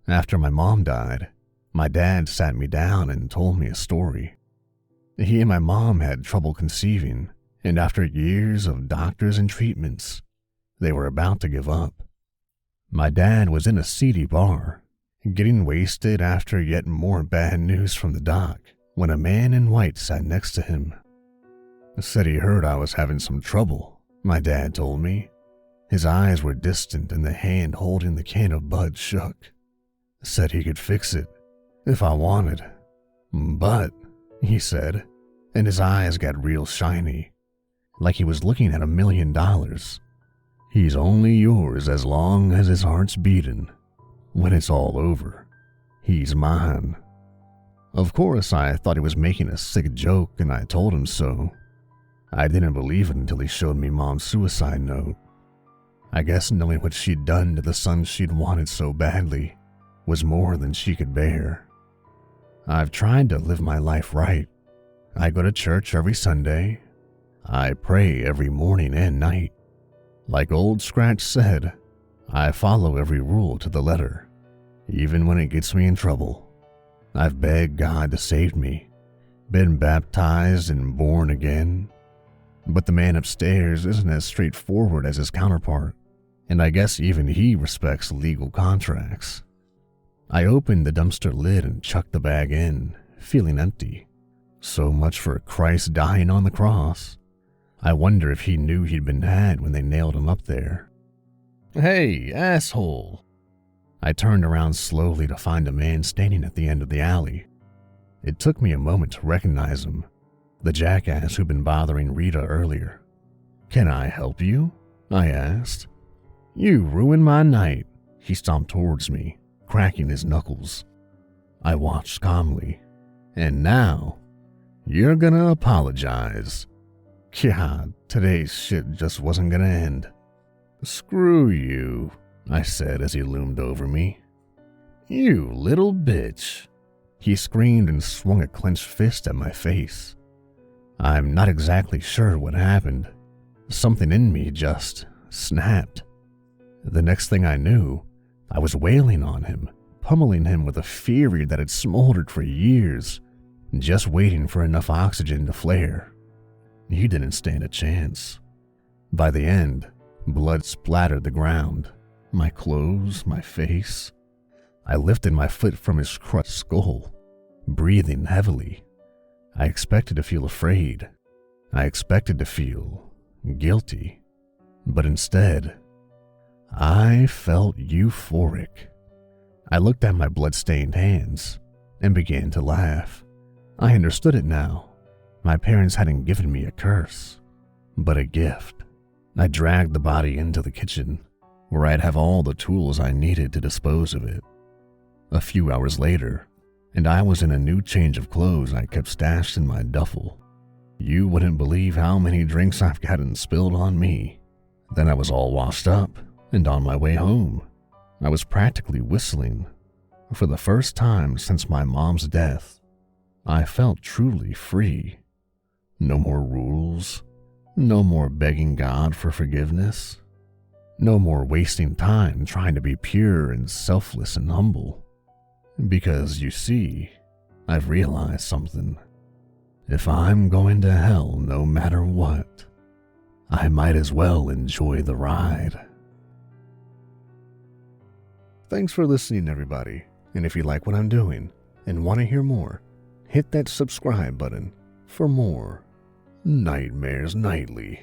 After my mom died, my dad sat me down and told me a story. He and my mom had trouble conceiving, and after years of doctors and treatments, they were about to give up. My dad was in a seedy bar, getting wasted after yet more bad news from the doc, when a man in white sat next to him. Said he heard I was having some trouble, my dad told me. His eyes were distant and the hand holding the can of Bud shook. Said he could fix it, if I wanted. "But," he said, and his eyes got real shiny, like he was looking at $1 million. "He's only yours as long as his heart's beating. When it's all over, he's mine." Of course, I thought he was making a sick joke, and I told him so. I didn't believe it until he showed me Mom's suicide note. I guess knowing what she'd done to the son she'd wanted so badly was more than she could bear. I've tried to live my life right. I go to church every Sunday. I pray every morning and night. Like Old Scratch said, I follow every rule to the letter, even when it gets me in trouble. I've begged God to save me, been baptized and born again. But the man upstairs isn't as straightforward as his counterpart, and I guess even he respects legal contracts. I opened the dumpster lid and chucked the bag in, feeling empty. So much for Christ dying on the cross. I wonder if he knew he'd been had when they nailed him up there. "Hey, asshole!" I turned around slowly to find a man standing at the end of the alley. It took me a moment to recognize him, the jackass who'd been bothering Rita earlier. "Can I help you?" I asked. "You ruined my night." He stomped towards me, cracking his knuckles. I watched calmly. "And now, you're gonna apologize." God, today's shit just wasn't gonna end. "Screw you," I said as he loomed over me. "You little bitch." He screamed and swung a clenched fist at my face. I'm not exactly sure what happened. Something in me just snapped. The next thing I knew, I was wailing on him, pummeling him with a fury that had smoldered for years, just waiting for enough oxygen to flare. He didn't stand a chance. By the end, blood splattered the ground, my clothes, my face. I lifted my foot from his crushed skull, breathing heavily. I expected to feel afraid. I expected to feel guilty. But instead, I felt euphoric. I looked at my blood-stained hands and began to laugh. I understood it now. My parents hadn't given me a curse, but a gift. I dragged the body into the kitchen, where I'd have all the tools I needed to dispose of it. A few hours later, and I was in a new change of clothes I kept stashed in my duffel. You wouldn't believe how many drinks I've gotten spilled on me. Then I was all washed up and on my way home. I was practically whistling. For the first time since my mom's death, I felt truly free. No more rules. No more begging God for forgiveness. No more wasting time trying to be pure and selfless and humble. Because, you see, I've realized something. If I'm going to hell no matter what, I might as well enjoy the ride. Thanks for listening, everybody. And if you like what I'm doing and want to hear more, hit that subscribe button for more Nightmares Nightly.